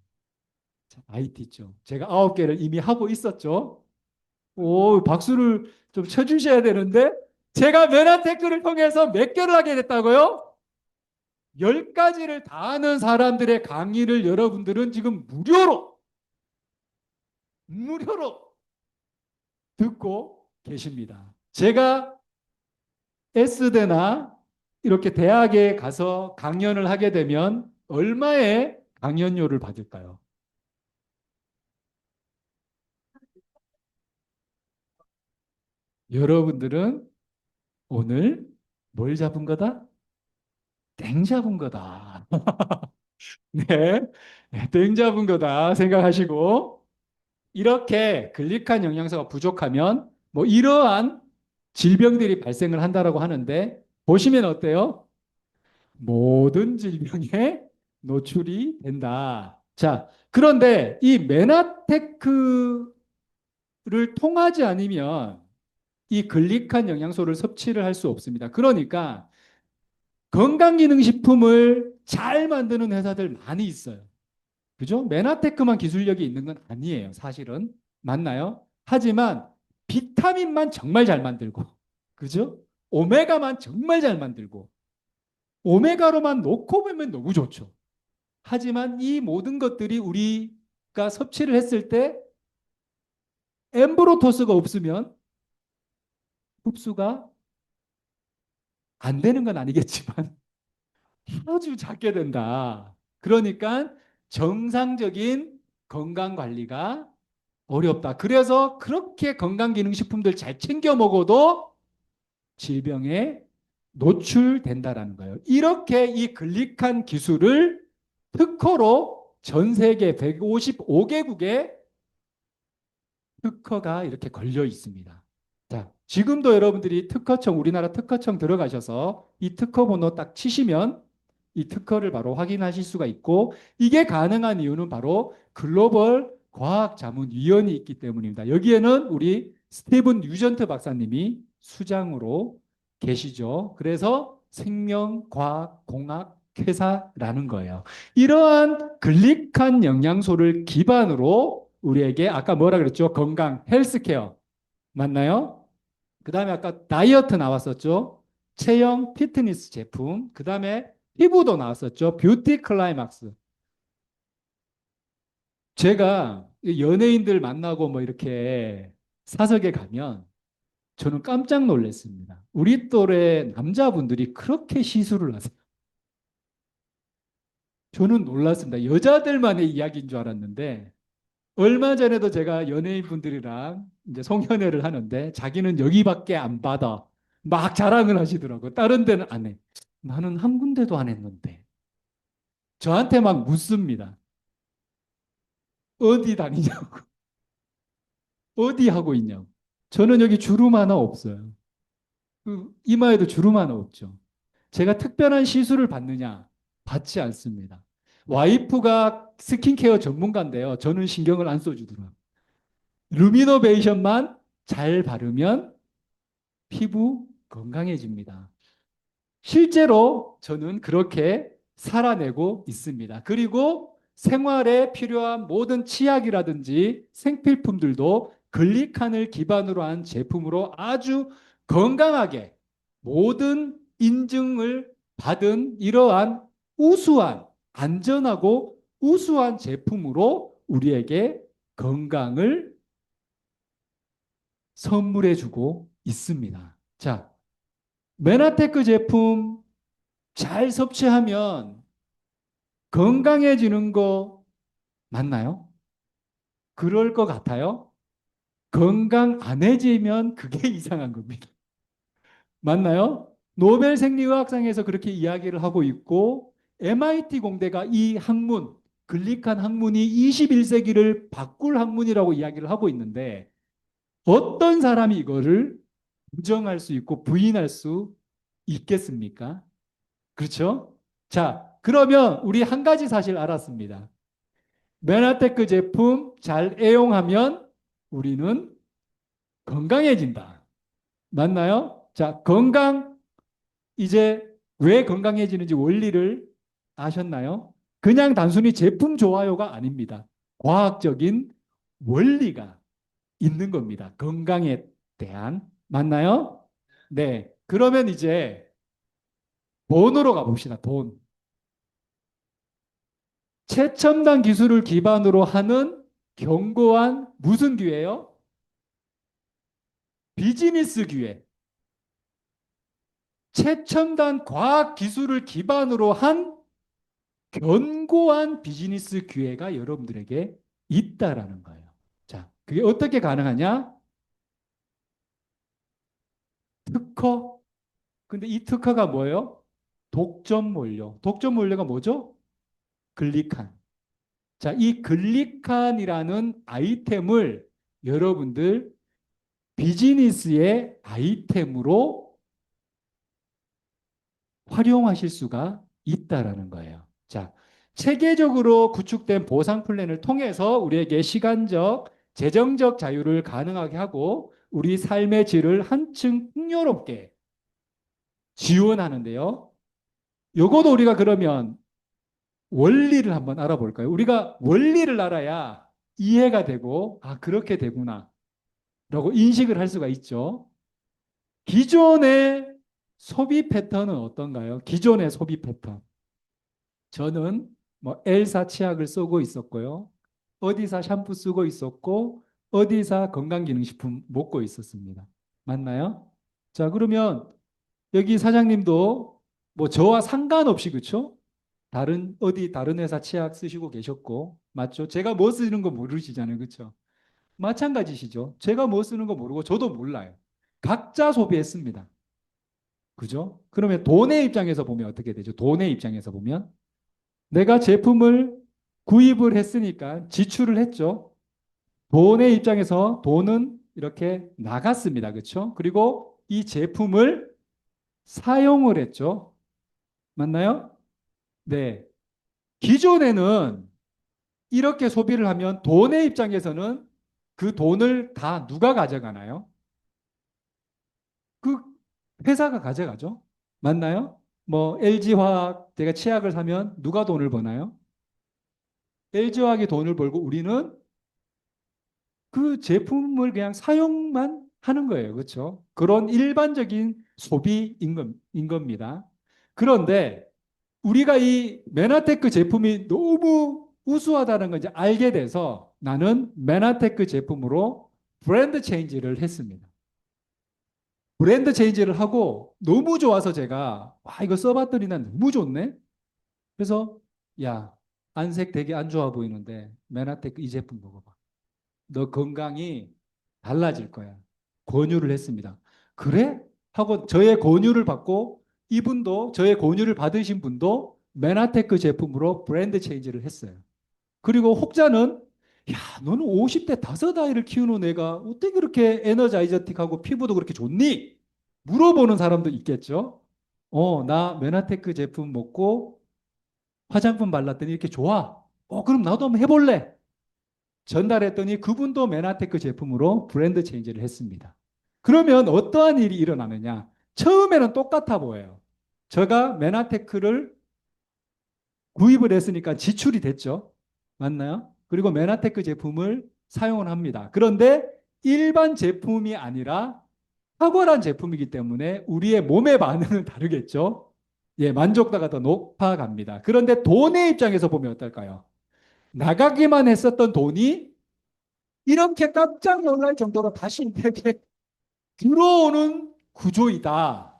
Speaker 1: IT 쪽. 제가 9개를 이미 하고 있었죠. 오, 박수를 좀 쳐주셔야 되는데 제가 면한테크를 통해서 몇 개를 하게 됐다고요? 10가지를 다 하는 사람들의 강의를 여러분들은 지금 무료로 듣고 계십니다. 제가 S대나 이렇게 대학에 가서 강연을 하게 되면 얼마의 강연료를 받을까요? 여러분들은 오늘 뭘 잡은 거다? 땡 잡은 거다. 네, 땡 잡은 거다 생각하시고 이렇게 글리칸 영양소가 부족하면 뭐 이러한 질병들이 발생을 한다라고 하는데 보시면 어때요? 모든 질병에 노출이 된다. 자, 그런데 이 메나테크를 통하지 않으면 이 글리칸 영양소를 섭취를 할 수 없습니다. 그러니까 건강기능식품을 잘 만드는 회사들 많이 있어요. 그죠? 메나테크만 기술력이 있는 건 아니에요. 사실은. 맞나요? 하지만 비타민만 정말 잘 만들고, 그죠? 오메가만 정말 잘 만들고, 오메가로만 놓고 보면 너무 좋죠. 하지만 이 모든 것들이 우리가 섭취를 했을 때 엠브로토스가 없으면 흡수가 안 되는 건 아니겠지만 아주 작게 된다. 그러니까 정상적인 건강 관리가 어렵다. 그래서 그렇게 건강기능식품들 잘 챙겨 먹어도 질병에 노출된다라는 거예요. 이렇게 이 글리칸 기술을 특허로 전 세계 155개국에 특허가 이렇게 걸려 있습니다. 자, 지금도 여러분들이 특허청, 우리나라 특허청 들어가셔서 이 특허 번호 딱 치시면 이 특허를 바로 확인하실 수가 있고, 이게 가능한 이유는 바로 글로벌 과학자문위원회 있기 때문입니다. 여기에는 우리 스티븐 뉴전트 박사님이 수장으로 계시죠. 그래서 생명과학공학회사라는 거예요. 이러한 글리칸 영양소를 기반으로 우리에게 아까 뭐라 그랬죠? 건강, 헬스케어. 맞나요? 그 다음에 아까 다이어트 나왔었죠? 체형 피트니스 제품. 그 다음에 피부도 나왔었죠? 뷰티 클라이막스. 제가 연예인들 만나고 뭐 이렇게 사석에 가면 저는 깜짝 놀랐습니다. 우리 또래 남자분들이 그렇게 시술을 하세요. 저는 놀랐습니다. 여자들만의 이야기인 줄 알았는데 얼마 전에도 제가 연예인분들이랑 이제 송년회를 하는데 자기는 여기밖에 안 받아. 막 자랑을 하시더라고. 다른 데는 안 해. 나는 한 군데도 안 했는데. 저한테 막 묻습니다. 어디 다니냐고. 어디 하고 있냐고. 저는 여기 주름 하나 없어요. 그 이마에도 주름 하나 없죠. 제가 특별한 시술을 받느냐? 받지 않습니다. 와이프가 스킨케어 전문가인데요. 저는 신경을 안 써주더라고요. 루미노베이션만 잘 바르면 피부 건강해집니다. 실제로 저는 그렇게 살아내고 있습니다. 그리고 생활에 필요한 모든 치약이라든지 생필품들도 글리칸을 기반으로 한 제품으로 아주 건강하게 모든 인증을 받은 이러한 우수한, 안전하고 우수한 제품으로 우리에게 건강을 선물해주고 있습니다. 자, 메나테크 제품 잘 섭취하면 건강해지는 거 맞나요? 그럴 것 같아요? 건강 안 해지면 그게 이상한 겁니다. 맞나요? 노벨 생리의학상에서 그렇게 이야기를 하고 있고 MIT 공대가 이 학문, 글리칸 학문이 21세기를 바꿀 학문이라고 이야기를 하고 있는데 어떤 사람이 이거를 부정할 수 있고 부인할 수 있겠습니까? 그렇죠? 자, 그러면 우리 한 가지 사실 알았습니다. 메나테크 제품 잘 애용하면 우리는 건강해진다. 맞나요? 자, 건강, 이제 왜 건강해지는지 원리를 아셨나요? 그냥 단순히 제품 좋아요가 아닙니다. 과학적인 원리가 있는 겁니다. 건강에 대한. 맞나요? 네. 그러면 이제 돈으로 가봅시다. 돈. 최첨단 기술을 기반으로 하는 견고한 무슨 기회요? 비즈니스 기회. 최첨단 과학 기술을 기반으로 한 견고한 비즈니스 기회가 여러분들에게 있다라는 거예요. 자, 그게 어떻게 가능하냐? 특허. 근데 이 특허가 뭐예요? 독점 원료. 독점 원료가 뭐죠? 글리칸. 자, 이 글리칸이라는 아이템을 여러분들 비즈니스의 아이템으로 활용하실 수가 있다라는 거예요. 자, 체계적으로 구축된 보상 플랜을 통해서 우리에게 시간적, 재정적 자유를 가능하게 하고 우리 삶의 질을 한층 풍요롭게 지원하는데요. 요것도 우리가 그러면 원리를 한번 알아볼까요? 우리가 원리를 알아야 이해가 되고, 아, 그렇게 되구나. 라고 인식을 할 수가 있죠. 기존의 소비 패턴은 어떤가요? 기존의 소비 패턴. 저는 뭐 엘사 치약을 쓰고 있었고요. 어디사 샴푸 쓰고 있었고, 어디사 건강기능식품 먹고 있었습니다. 맞나요? 자, 그러면 여기 사장님도 뭐 저와 상관없이 그렇죠? 다른 회사 치약 쓰시고 계셨고, 맞죠? 제가 뭐 쓰는 거 모르시잖아요. 그렇죠? 마찬가지시죠. 제가 뭐 쓰는 거 모르고 저도 몰라요. 각자 소비했습니다. 그죠? 그러면 돈의 입장에서 보면 어떻게 되죠? 돈의 입장에서 보면 내가 제품을 구입을 했으니까 지출을 했죠. 돈의 입장에서 돈은 이렇게 나갔습니다. 그렇죠? 그리고 이 제품을 사용을 했죠. 맞나요? 네. 기존에는 이렇게 소비를 하면 돈의 입장에서는 그 돈을 다 누가 가져가나요? 그 회사가 가져가죠. 맞나요? 뭐 LG화학 제가 치약을 사면 누가 돈을 버나요? LG화학이 돈을 벌고 우리는 그 제품을 그냥 사용만 하는 거예요. 그렇죠? 그런 일반적인 소비인 겁니다. 그런데 우리가 이 메나테크 제품이 너무 우수하다는 걸 이제 알게 돼서 나는 메나테크 제품으로 브랜드 체인지를 했습니다. 브랜드 체인지를 하고 너무 좋아서 제가 와 이거 써봤더니 난 너무 좋네. 그래서 야 안색 되게 안 좋아 보이는데 메나테크 이 제품 먹어봐. 너 건강이 달라질 거야. 권유를 했습니다. 그래? 하고 저의 권유를 받고 이분도 저의 권유를 받으신 분도 메나테크 제품으로 브랜드 체인지를 했어요. 그리고 혹자는 야, 너는 50대 다섯 아이를 키우는 애가 어떻게 그렇게 에너자이저틱하고 피부도 그렇게 좋니? 물어보는 사람도 있겠죠. 나 메나테크 제품 먹고 화장품 발랐더니 이렇게 좋아. 그럼 나도 한번 해볼래. 전달했더니 그분도 메나테크 제품으로 브랜드 체인지를 했습니다. 그러면 어떠한 일이 일어나느냐? 처음에는 똑같아 보여요. 제가 메나테크를 구입을 했으니까 지출이 됐죠. 맞나요? 그리고 메나테크 제품을 사용을 합니다. 그런데 일반 제품이 아니라 탁월한 제품이기 때문에 우리의 몸의 반응은 다르겠죠. 예, 만족도가 더 높아갑니다. 그런데 돈의 입장에서 보면 어떨까요? 나가기만 했었던 돈이 이렇게 깜짝 놀랄 정도로 다시 내게 들어오는 구조이다.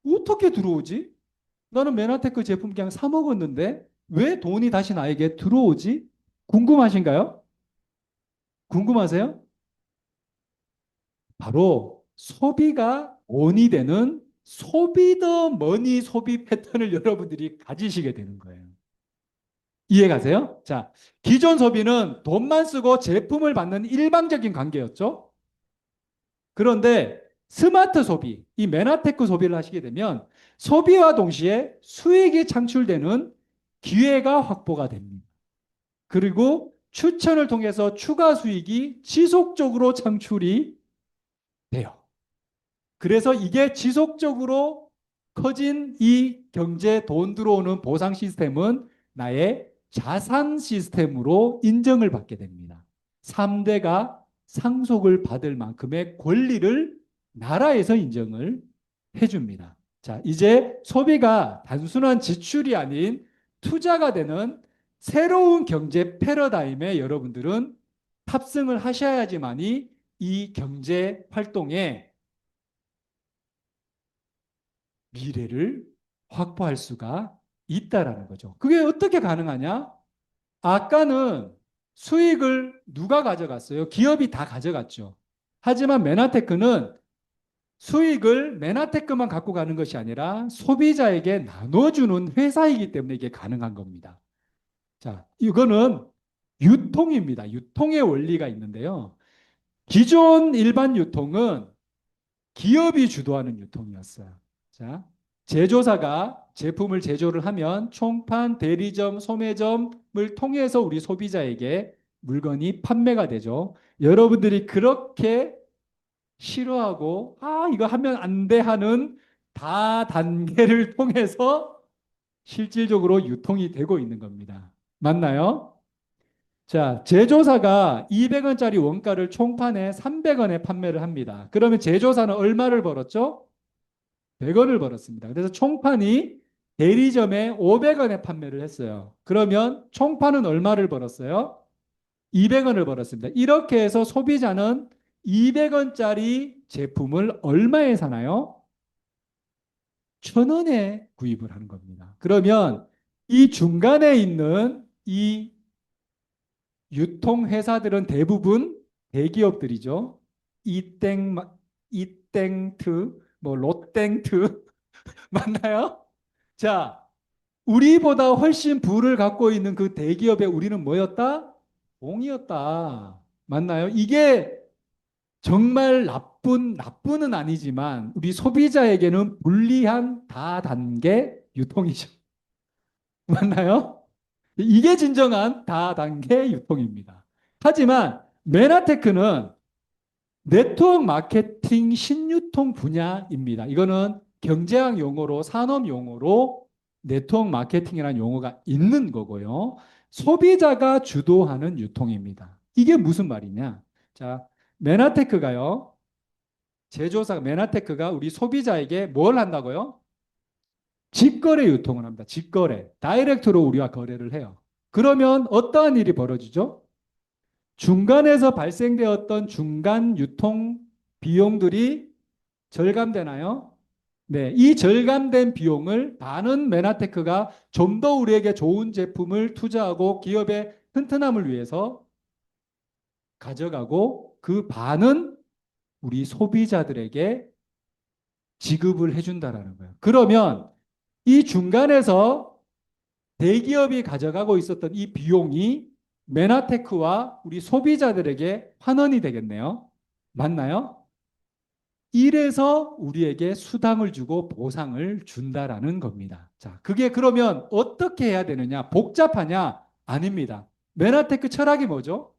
Speaker 1: 어떻게 들어오지? 나는 메나테크 제품 그냥 사 먹었는데 왜 돈이 다시 나에게 들어오지? 궁금하신가요? 궁금하세요? 바로 소비가 원이 되는 소비 더 머니 소비 패턴을 여러분들이 가지시게 되는 거예요. 이해 가세요? 자, 기존 소비는 돈만 쓰고 제품을 받는 일방적인 관계였죠. 그런데 스마트 소비, 이 메나테크 소비를 하시게 되면 소비와 동시에 수익이 창출되는 기회가 확보가 됩니다. 그리고 추천을 통해서 추가 수익이 지속적으로 창출이 돼요. 그래서 이게 지속적으로 커진 이 경제 돈 들어오는 보상 시스템은 나의 자산 시스템으로 인정을 받게 됩니다. 3대가 상속을 받을 만큼의 권리를 나라에서 인정을 해줍니다. 자, 이제 소비가 단순한 지출이 아닌 투자가 되는 새로운 경제 패러다임에 여러분들은 탑승을 하셔야지만이 이 경제 활동에 미래를 확보할 수가 있다라는 거죠. 그게 어떻게 가능하냐? 아까는 수익을 누가 가져갔어요? 기업이 다 가져갔죠. 하지만 메나테크는 수익을 메나테크만 갖고 가는 것이 아니라 소비자에게 나눠주는 회사이기 때문에 이게 가능한 겁니다. 자, 이거는 유통입니다. 유통의 원리가 있는데요. 기존 일반 유통은 기업이 주도하는 유통이었어요. 자, 제조사가 제품을 제조를 하면 총판, 대리점, 소매점을 통해서 우리 소비자에게 물건이 판매가 되죠. 여러분들이 그렇게 싫어하고 이거 하면 안 돼 하는 단계를 통해서 실질적으로 유통이 되고 있는 겁니다. 맞나요? 자, 제조사가 200원짜리 원가를 총판에 300원에 판매를 합니다. 그러면 제조사는 얼마를 벌었죠? 100원을 벌었습니다. 그래서 총판이 대리점에 500원에 판매를 했어요. 그러면 총판은 얼마를 벌었어요? 200원을 벌었습니다. 이렇게 해서 소비자는 200원짜리 제품을 얼마에 사나요? 1,000원에 구입을 하는 겁니다. 그러면 이 중간에 있는 이 유통회사들은 대부분 대기업들이죠. 이땡, 이땡트, 뭐 롯땡트 맞나요? 자, 우리보다 훨씬 부를 갖고 있는 그 대기업에 우리는 뭐였다? 공이었다. 맞나요? 이게 정말 나쁜은 아니지만 우리 소비자에게는 불리한 다단계 유통이죠. 맞나요? 이게 진정한 다단계 유통입니다. 하지만 메나테크는 네트워크 마케팅 신유통 분야입니다. 이거는 경제학 용어로 산업 용어로 네트워크 마케팅이라는 용어가 있는 거고요. 소비자가 주도하는 유통입니다. 이게 무슨 말이냐? 자, 메나테크가요. 제조사 메나테크가 우리 소비자에게 뭘 한다고요? 직거래 유통을 합니다. 직거래. 다이렉트로 우리와 거래를 해요. 그러면 어떠한 일이 벌어지죠? 중간에서 발생되었던 중간 유통 비용들이 절감되나요? 네, 이 절감된 비용을 반은 메나테크가 좀 더 우리에게 좋은 제품을 투자하고 기업의 튼튼함을 위해서 가져가고 그 반은 우리 소비자들에게 지급을 해준다라는 거예요. 그러면 이 중간에서 대기업이 가져가고 있었던 이 비용이 메나테크와 우리 소비자들에게 환원이 되겠네요. 맞나요? 이래서 우리에게 수당을 주고 보상을 준다라는 겁니다. 자, 그게 그러면 어떻게 해야 되느냐? 복잡하냐? 아닙니다. 메나테크 철학이 뭐죠?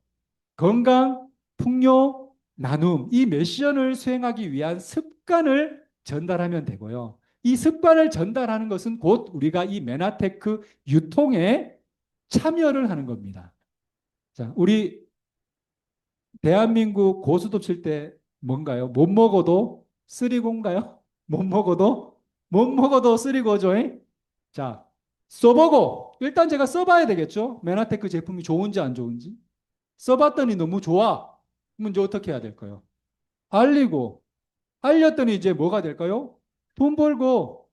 Speaker 1: 건강, 풍요, 나눔. 이 미션을 수행하기 위한 습관을 전달하면 되고요. 이 습관을 전달하는 것은 곧 우리가 이 메나테크 유통에 참여를 하는 겁니다. 자, 우리 대한민국 고수도 칠 때 뭔가요? 못 먹어도 쓰리고인가요? 못 먹어도 쓰리고죠. 자, 써보고 일단 제가 써봐야 되겠죠. 메나테크 제품이 좋은지 안 좋은지. 써봤더니 너무 좋아. 그럼 이제 어떻게 해야 될까요? 알리고 알렸더니 이제 뭐가 될까요? 돈 벌고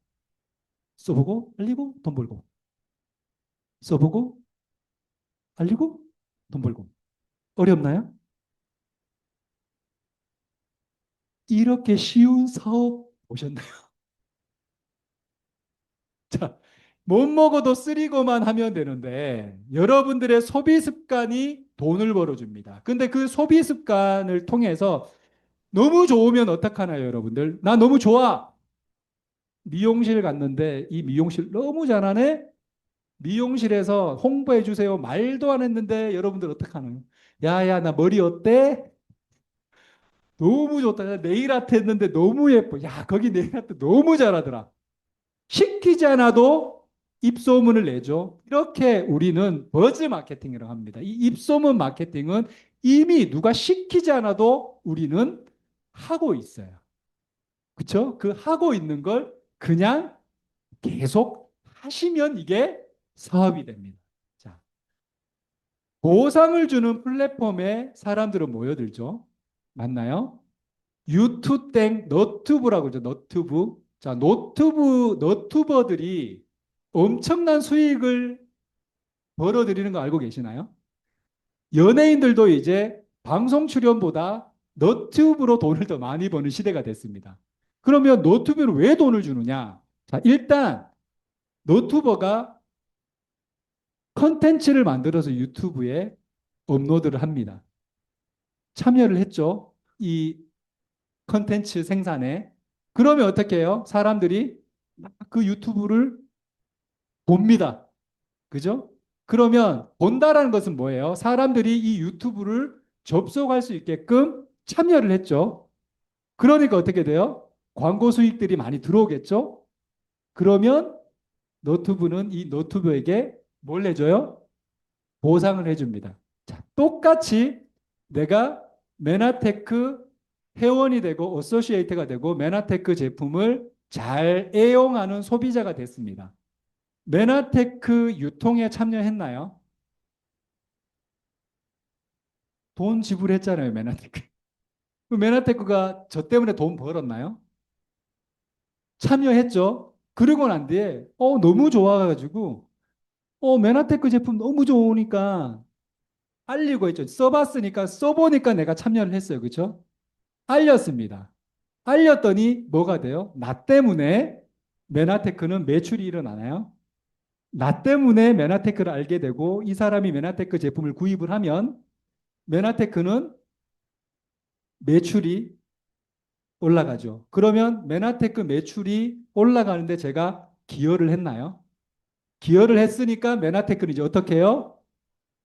Speaker 1: 써보고 알리고 돈 벌고 써보고 알리고 돈 벌고 어렵나요? 이렇게 쉬운 사업 보셨나요? 자, 못 먹어도 쓰리고만 하면 되는데 여러분들의 소비 습관이 돈을 벌어줍니다. 근데 그 소비 습관을 통해서 너무 좋으면 어떡하나요, 여러분들? 나 너무 좋아. 미용실 갔는데 이 미용실 너무 잘하네? 미용실에서 홍보해 주세요. 말도 안 했는데 여러분들 어떡하나요? 야야, 나 머리 어때? 너무 좋다. 나 네일 아트 했는데 너무 예뻐. 야, 거기 네일 아트 너무 잘하더라. 시키지 않아도 입소문을 내죠. 이렇게 우리는 버즈 마케팅이라고 합니다. 이 입소문 마케팅은 이미 누가 시키지 않아도 우리는 하고 있어요. 그렇죠? 그 하고 있는 걸 그냥 계속 하시면 이게 사업이 됩니다. 자, 보상을 주는 플랫폼에 사람들은 모여들죠. 맞나요? 유투땡 너튜브라고 그러죠. 너튜브. 자, 너튜버들이 엄청난 수익을 벌어들이는 거 알고 계시나요? 연예인들도 이제 방송 출연보다 너튜브로 돈을 더 많이 버는 시대가 됐습니다. 그러면 너튜브로 왜 돈을 주느냐? 자, 일단 너튜버가 컨텐츠를 만들어서 유튜브에 업로드를 합니다. 참여를 했죠. 이 컨텐츠 생산에. 그러면 어떻게 해요? 사람들이 그 유튜브를 봅니다. 그죠? 그러면 본다라는 것은 뭐예요? 사람들이 이 유튜브를 접속할 수 있게끔 참여를 했죠. 그러니까 어떻게 돼요? 광고 수익들이 많이 들어오겠죠? 그러면 너튜브는 이 너튜브에게 뭘 해줘요? 보상을 해줍니다. 자, 똑같이 내가 메나테크 회원이 되고 어소시에이트가 되고 메나테크 제품을 잘 애용하는 소비자가 됐습니다. 메나테크 유통에 참여했나요? 돈 지불했잖아요, 메나테크. 그 메나테크가 저 때문에 돈 벌었나요? 참여했죠. 그러고 난 뒤에 너무 좋아가지고 메나테크 제품 너무 좋으니까 알리고 있죠. 써봤으니까 써보니까 내가 참여를 했어요. 그렇죠? 알렸습니다. 알렸더니 뭐가 돼요? 나 때문에 메나테크는 매출이 일어나나요? 나 때문에 메나테크를 알게 되고 이 사람이 메나테크 제품을 구입을 하면 메나테크는 매출이 올라가죠. 그러면 메나테크 매출이 올라가는데 제가 기여를 했나요? 기여를 했으니까 메나테크는 이제 어떻게 해요?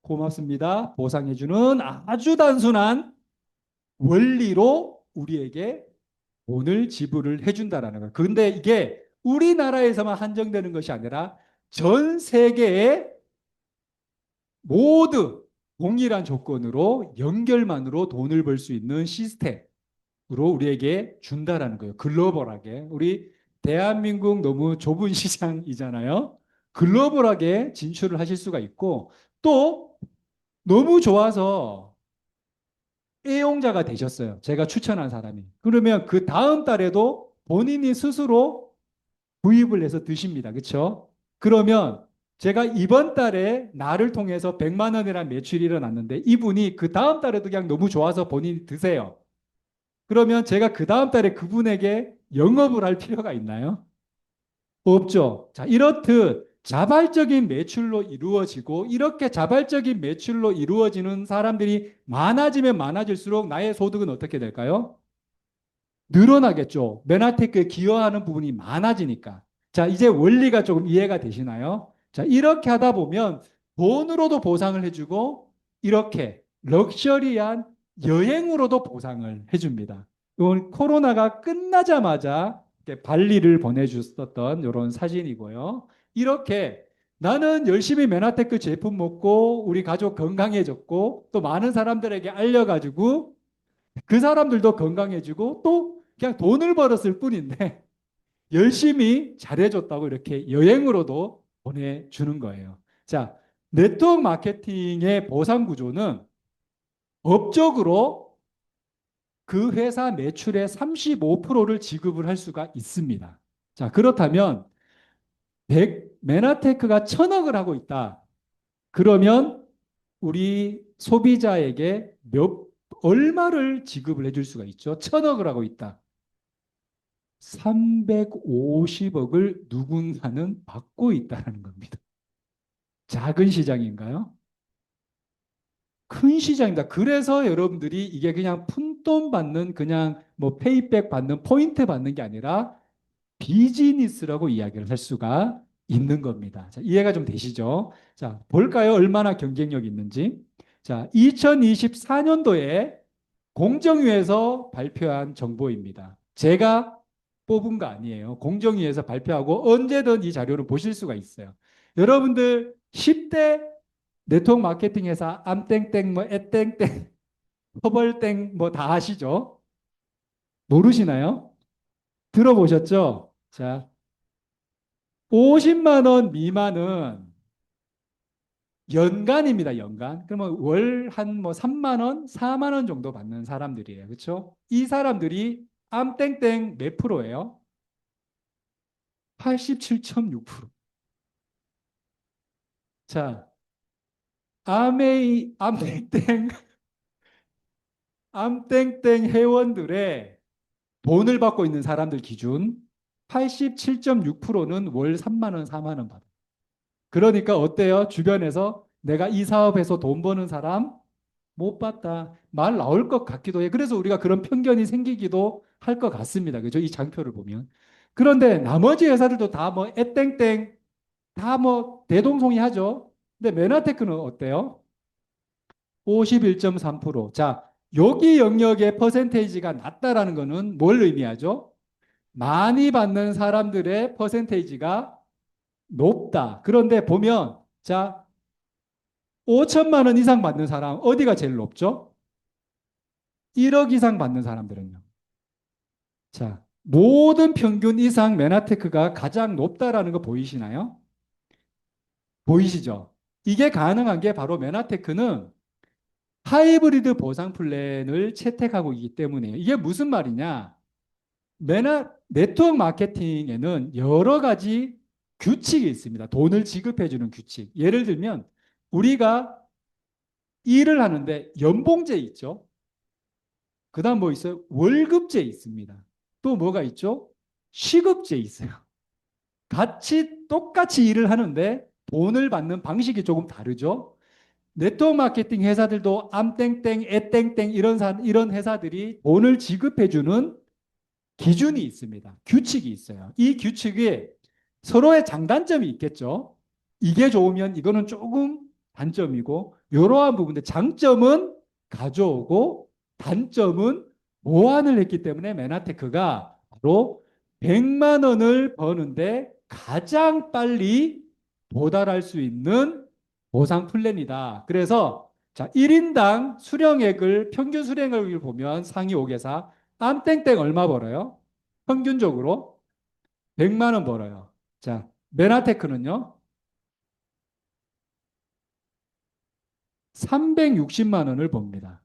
Speaker 1: 고맙습니다. 보상해주는 아주 단순한 원리로 우리에게 돈을 지불을 해준다라는 거예요. 그런데 이게 우리나라에서만 한정되는 것이 아니라 전 세계에 모두 동일한 조건으로 연결만으로 돈을 벌 수 있는 시스템으로 우리에게 준다라는 거예요. 글로벌하게. 우리 대한민국 너무 좁은 시장이잖아요. 글로벌하게 진출을 하실 수가 있고 또 너무 좋아서 애용자가 되셨어요. 제가 추천한 사람이. 그러면 그 다음 달에도 본인이 스스로 구입을 해서 드십니다. 그렇죠? 그러면 제가 이번 달에 나를 통해서 100만 원이라는 매출이 일어났는데 이분이 그 다음 달에도 그냥 너무 좋아서 본인이 드세요. 그러면 제가 그 다음 달에 그분에게 영업을 할 필요가 있나요? 없죠. 자, 이렇듯 자발적인 매출로 이루어지고 이렇게 자발적인 매출로 이루어지는 사람들이 많아지면 많아질수록 나의 소득은 어떻게 될까요? 늘어나겠죠. 메나테크에 기여하는 부분이 많아지니까. 자, 이제 원리가 조금 이해가 되시나요? 자, 이렇게 하다 보면 돈으로도 보상을 해주고 이렇게 럭셔리한 여행으로도 보상을 해줍니다. 이건 코로나가 끝나자마자 발리를 보내줬었던 이런 사진이고요. 이렇게 나는 열심히 메나테크 제품 먹고 우리 가족 건강해졌고 또 많은 사람들에게 알려가지고 그 사람들도 건강해지고 또 그냥 돈을 벌었을 뿐인데 열심히 잘해줬다고 이렇게 여행으로도 보내주는 거예요. 자, 네트워크 마케팅의 보상 구조는 법적으로 그 회사 매출의 35%를 지급을 할 수가 있습니다. 자, 그렇다면 메나테크가 1,000억을 하고 있다. 그러면 우리 소비자에게 얼마를 지급을 해줄 수가 있죠? 1,000억을 하고 있다. 350억을 누군가는 받고 있다는 겁니다. 작은 시장인가요? 큰 시장입니다. 그래서 여러분들이 이게 그냥 푼돈 받는 그냥 뭐 페이백 받는 포인트 받는 게 아니라 비즈니스라고 이야기를 할 수가 있는 겁니다. 자, 이해가 좀 되시죠? 자, 볼까요? 얼마나 경쟁력이 있는지. 자, 2024년도에 공정위에서 발표한 정보입니다. 제가 뽑은 거 아니에요. 공정위에서 발표하고 언제든 이 자료를 보실 수가 있어요. 여러분들 10대 네트워크 마케팅 회사 암땡땡 뭐 애땡땡 허벌땡 뭐 다 아시죠? 모르시나요? 들어보셨죠? 자, 50만 원 미만은 연간입니다, 연간. 그러면 월 한 뭐 3만 원, 4만 원 정도 받는 사람들이에요. 그렇죠? 이 사람들이 암땡땡 몇 프로예요? 87.6%. 자, 암땡땡, 암땡땡 회원들의 돈을 받고 있는 사람들 기준 87.6%는 월 3만 원, 4만 원 받아요. 그러니까 어때요? 주변에서 내가 이 사업에서 돈 버는 사람 못 봤다. 말 나올 것 같기도 해. 그래서 우리가 그런 편견이 생기기도 할 것 같습니다. 그죠? 이 장표를 보면. 그런데 나머지 회사들도 다 뭐 애땡땡 다 뭐 대동송이하죠. 근데 메나테크는 어때요? 51.3%. 자, 여기 영역의 퍼센테이지가 낮다라는 것은 뭘 의미하죠? 많이 받는 사람들의 퍼센테이지가 높다. 그런데 보면 자, 5천만 원 이상 받는 사람 어디가 제일 높죠? 1억 이상 받는 사람들은요. 자, 모든 평균 이상 메나테크가 가장 높다라는 거 보이시나요? 보이시죠? 이게 가능한 게 바로 메나테크는 하이브리드 보상 플랜을 채택하고 있기 때문이에요. 이게 무슨 말이냐? 네트워크 마케팅에는 여러 가지 규칙이 있습니다. 돈을 지급해주는 규칙. 예를 들면 우리가 일을 하는데 연봉제 있죠. 그다음 뭐 있어요? 월급제 있습니다. 또 뭐가 있죠? 시급제 있어요. 같이 똑같이 일을 하는데 돈을 받는 방식이 조금 다르죠. 네트워크 마케팅 회사들도 암땡땡, 애땡땡 이런 회사들이 돈을 지급해주는 기준이 있습니다. 규칙이 있어요. 이 규칙에 서로의 장단점이 있겠죠. 이게 좋으면 이거는 조금 단점이고 이러한 부분들 장점은 가져오고 단점은 보완을 했기 때문에 메나테크가 바로 100만 원을 버는데 가장 빨리 도달할 수 있는 보상 플랜이다. 그래서 자, 1인당 수령액을 평균 수령액을 보면 상위 5개사 암땡땡 얼마 벌어요? 평균적으로 100만 원 벌어요. 자, 메나테크는요. 360만 원을 법니다.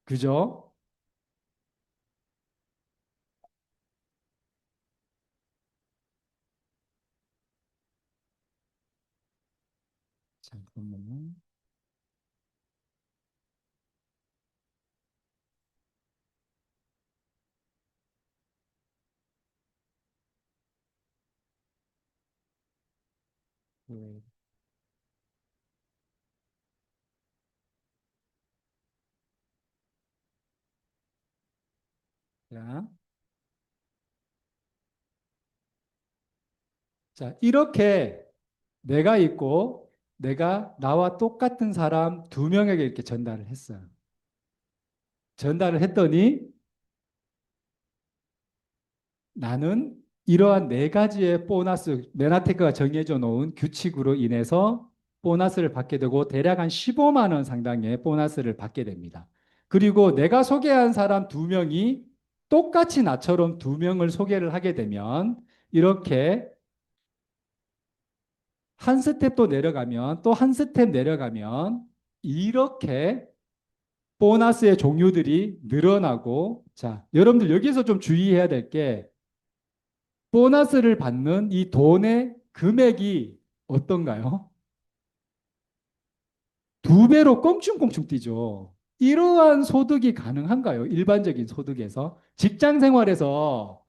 Speaker 1: 그죠? 잠깐만요. 네. 자, 자, 이렇게 내가 있고 내가 나와 똑같은 사람 두 명에게 이렇게 전달을 했어요. 전달을 했더니 나는 이러한 네 가지의 보너스, 메나테크가 정해져 놓은 규칙으로 인해서 보너스를 받게 되고 대략 한 15만 원 상당의 보너스를 받게 됩니다. 그리고 내가 소개한 사람 두 명이 똑같이 나처럼 두 명을 소개를 하게 되면 이렇게 한 스텝 또 내려가면 또 한 스텝 내려가면 이렇게 보너스의 종류들이 늘어나고 자, 여러분들 여기서 좀 주의해야 될게 보너스를 받는 이 돈의 금액이 어떤가요? 두 배로 껑충껑충 뛰죠. 이러한 소득이 가능한가요? 일반적인 소득에서. 직장 생활에서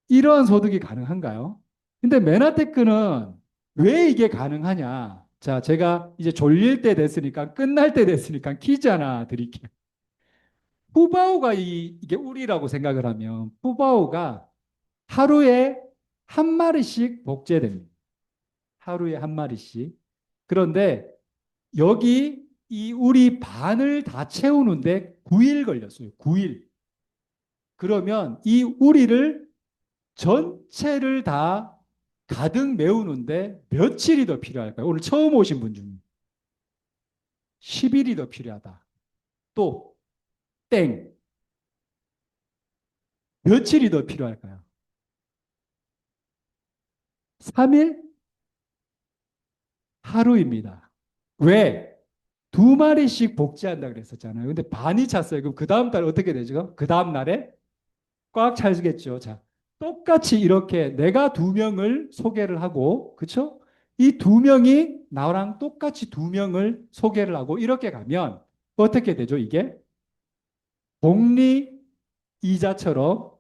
Speaker 1: 이러한 소득이 가능한가요? 근데 메나테크는 왜 이게 가능하냐? 자, 제가 이제 졸릴 때 됐으니까, 끝날 때 됐으니까 퀴즈 하나 드릴게요. 푸바오가 이게 우리라고 생각을 하면, 푸바오가 하루에 한 마리씩 복제됩니다. 하루에 한 마리씩. 그런데 여기 이 우리 반을 다 채우는데 9일 걸렸어요. 9일. 그러면 이 우리를 전체를 다 가득 메우는데 며칠이 더 필요할까요? 오늘 처음 오신 분 중에 10일이 더 필요하다. 또 땡. 며칠이 더 필요할까요? 3일? 하루입니다. 왜? 두 마리씩 복제한다 그랬었잖아요. 근데 반이 찼어요. 그럼 그 다음 달 어떻게 되죠? 그 다음 날에 꽉 찰겠죠. 자, 똑같이 이렇게 내가 두 명을 소개를 하고, 그쵸? 이 두 명이 나랑 똑같이 두 명을 소개를 하고 이렇게 가면 어떻게 되죠? 이게 복리 이자처럼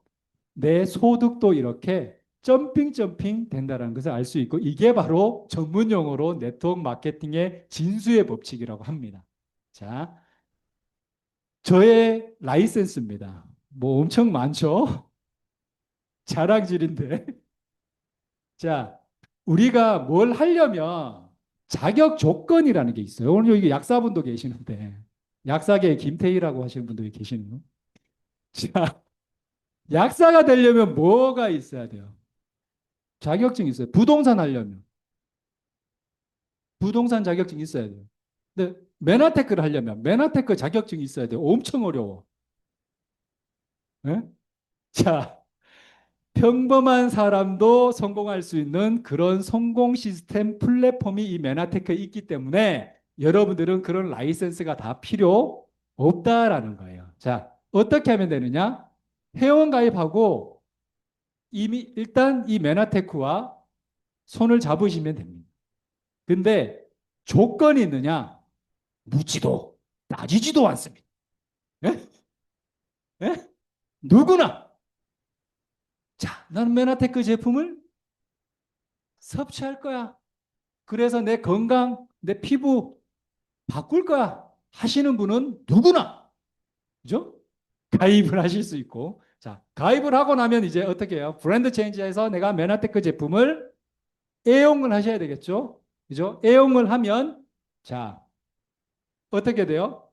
Speaker 1: 내 소득도 이렇게 점핑 점핑 된다는 것을 알 수 있고 이게 바로 전문 용어로 네트워크 마케팅의 진수의 법칙이라고 합니다. 자, 저의 라이센스입니다. 뭐 엄청 많죠? 자랑질인데. 자, 우리가 뭘 하려면 자격 조건이라는 게 있어요. 오늘 여기 약사분도 계시는데, 약사계 김태희라고 하시는 분들이 계시는. 자, 약사가 되려면 뭐가 있어야 돼요? 자격증이 있어요. 부동산 하려면. 부동산 자격증이 있어야 돼요. 근데 메나테크를 하려면 메나테크 자격증이 있어야 돼요. 엄청 어려워. 예? 자, 평범한 사람도 성공할 수 있는 그런 성공 시스템 플랫폼이 이 메나테크에 있기 때문에 여러분들은 그런 라이센스가 다 필요 없다라는 거예요. 자, 어떻게 하면 되느냐? 회원 가입하고 이미 일단 이 메나테크와 손을 잡으시면 됩니다. 근데 조건이 있느냐? 묻지도 따지지도 않습니다. 예? 예? 누구나 자, 나는 메나테크 제품을 섭취할 거야. 그래서 내 건강, 내 피부 바꿀 거야 하시는 분은 누구나 그죠? 가입을 하실 수 있고 자, 가입을 하고 나면 이제 어떻게 해요? 브랜드 체인지에서 내가 메나테크 제품을 애용을 하셔야 되겠죠? 그죠? 애용을 하면 자, 어떻게 돼요?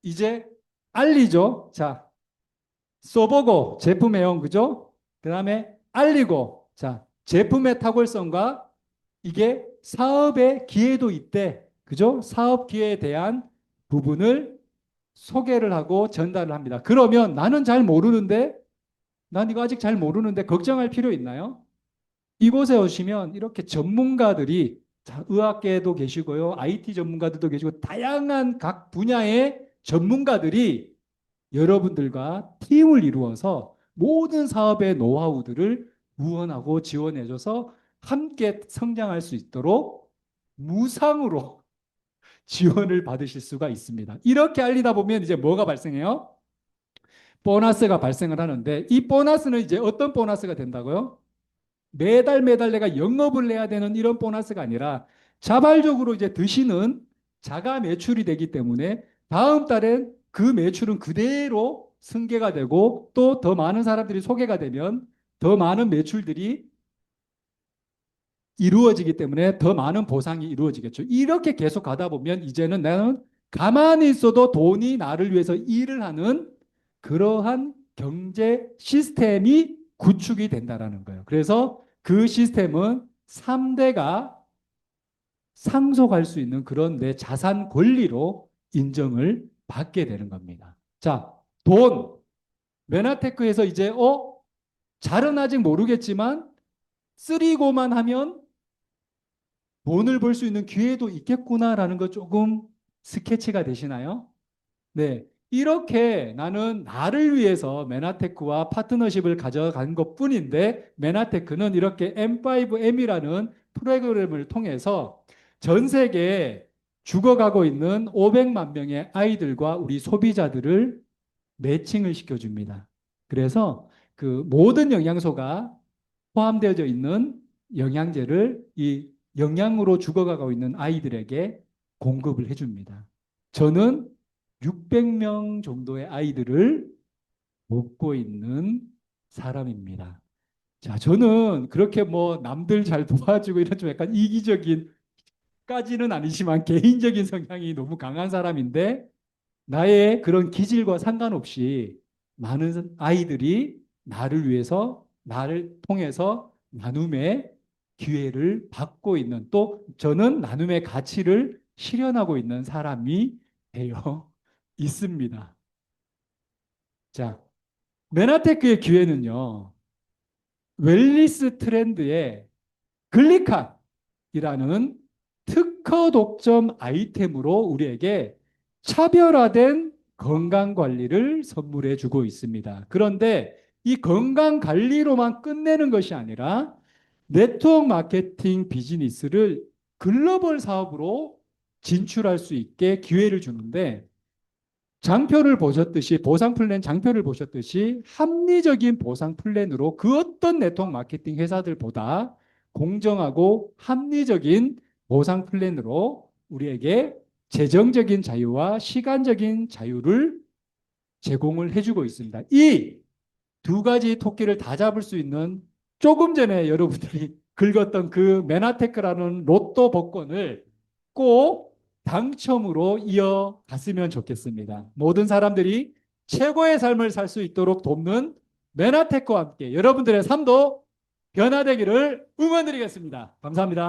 Speaker 1: 이제 알리죠. 자, 써보고 제품 애용 그죠? 그다음에 알리고 자, 제품의 탁월성과 이게 사업의 기회도 있대. 그죠? 사업 기회에 대한 부분을 소개를 하고 전달을 합니다. 그러면 나는 잘 모르는데, 난 이거 아직 잘 모르는데 걱정할 필요 있나요? 이곳에 오시면 이렇게 전문가들이 의학계에도 계시고요. IT 전문가들도 계시고 다양한 각 분야의 전문가들이 여러분들과 팀을 이루어서 모든 사업의 노하우들을 후원하고 지원해줘서 함께 성장할 수 있도록 무상으로 지원을 받으실 수가 있습니다. 이렇게 알리다 보면 이제 뭐가 발생해요? 보너스가 발생을 하는데 이 보너스는 이제 어떤 보너스가 된다고요? 매달 매달 내가 영업을 해야 되는 이런 보너스가 아니라 자발적으로 이제 드시는 자가 매출이 되기 때문에 다음 달엔 그 매출은 그대로 승계가 되고 또 더 많은 사람들이 소개가 되면 더 많은 매출들이 이루어지기 때문에 더 많은 보상이 이루어지겠죠. 이렇게 계속 가다 보면 이제는 나는 가만히 있어도 돈이 나를 위해서 일을 하는 그러한 경제 시스템이 구축이 된다라는 거예요. 그래서 그 시스템은 3대가 상속할 수 있는 그런 내 자산 권리로 인정을 받게 되는 겁니다. 자, 돈. 메나테크에서 이제 잘은 아직 모르겠지만 쓰리고만 하면 돈을 벌 수 있는 기회도 있겠구나라는 거 조금 스케치가 되시나요? 네. 이렇게 나는 나를 위해서 메나테크와 파트너십을 가져간 것 뿐인데 메나테크는 이렇게 M5M이라는 프로그램을 통해서 전 세계에 죽어가고 있는 500만 명의 아이들과 우리 소비자들을 매칭을 시켜줍니다. 그래서 그 모든 영양소가 포함되어 있는 영양제를 이 영양으로 죽어가고 있는 아이들에게 공급을 해줍니다. 저는 600명 정도의 아이들을 돕고 있는 사람입니다. 자, 저는 그렇게 뭐 남들 잘 도와주고 이런 좀 약간 이기적인 까지는 아니지만 개인적인 성향이 너무 강한 사람인데 나의 그런 기질과 상관없이 많은 아이들이 나를 위해서 나를 통해서 나눔의 기회를 받고 있는 또 저는 나눔의 가치를 실현하고 있는 사람이 되어 있습니다. 자, 메나테크의 기회는요. 웰니스 트렌드의 글리칸이라는 특허 독점 아이템으로 우리에게 차별화된 건강 관리를 선물해 주고 있습니다. 그런데 이 건강 관리로만 끝내는 것이 아니라 네트워크 마케팅 비즈니스를 글로벌 사업으로 진출할 수 있게 기회를 주는데 장표를 보셨듯이 보상 플랜 장표를 보셨듯이 합리적인 보상 플랜으로 그 어떤 네트워크 마케팅 회사들보다 공정하고 합리적인 보상 플랜으로 우리에게 재정적인 자유와 시간적인 자유를 제공을 해주고 있습니다. 이 두 가지 토끼를 다 잡을 수 있는 조금 전에 여러분들이 긁었던 그 메나테크라는 로또 복권을 꼭 당첨으로 이어갔으면 좋겠습니다. 모든 사람들이 최고의 삶을 살 수 있도록 돕는 메나테크와 함께 여러분들의 삶도 변화되기를 응원드리겠습니다. 감사합니다.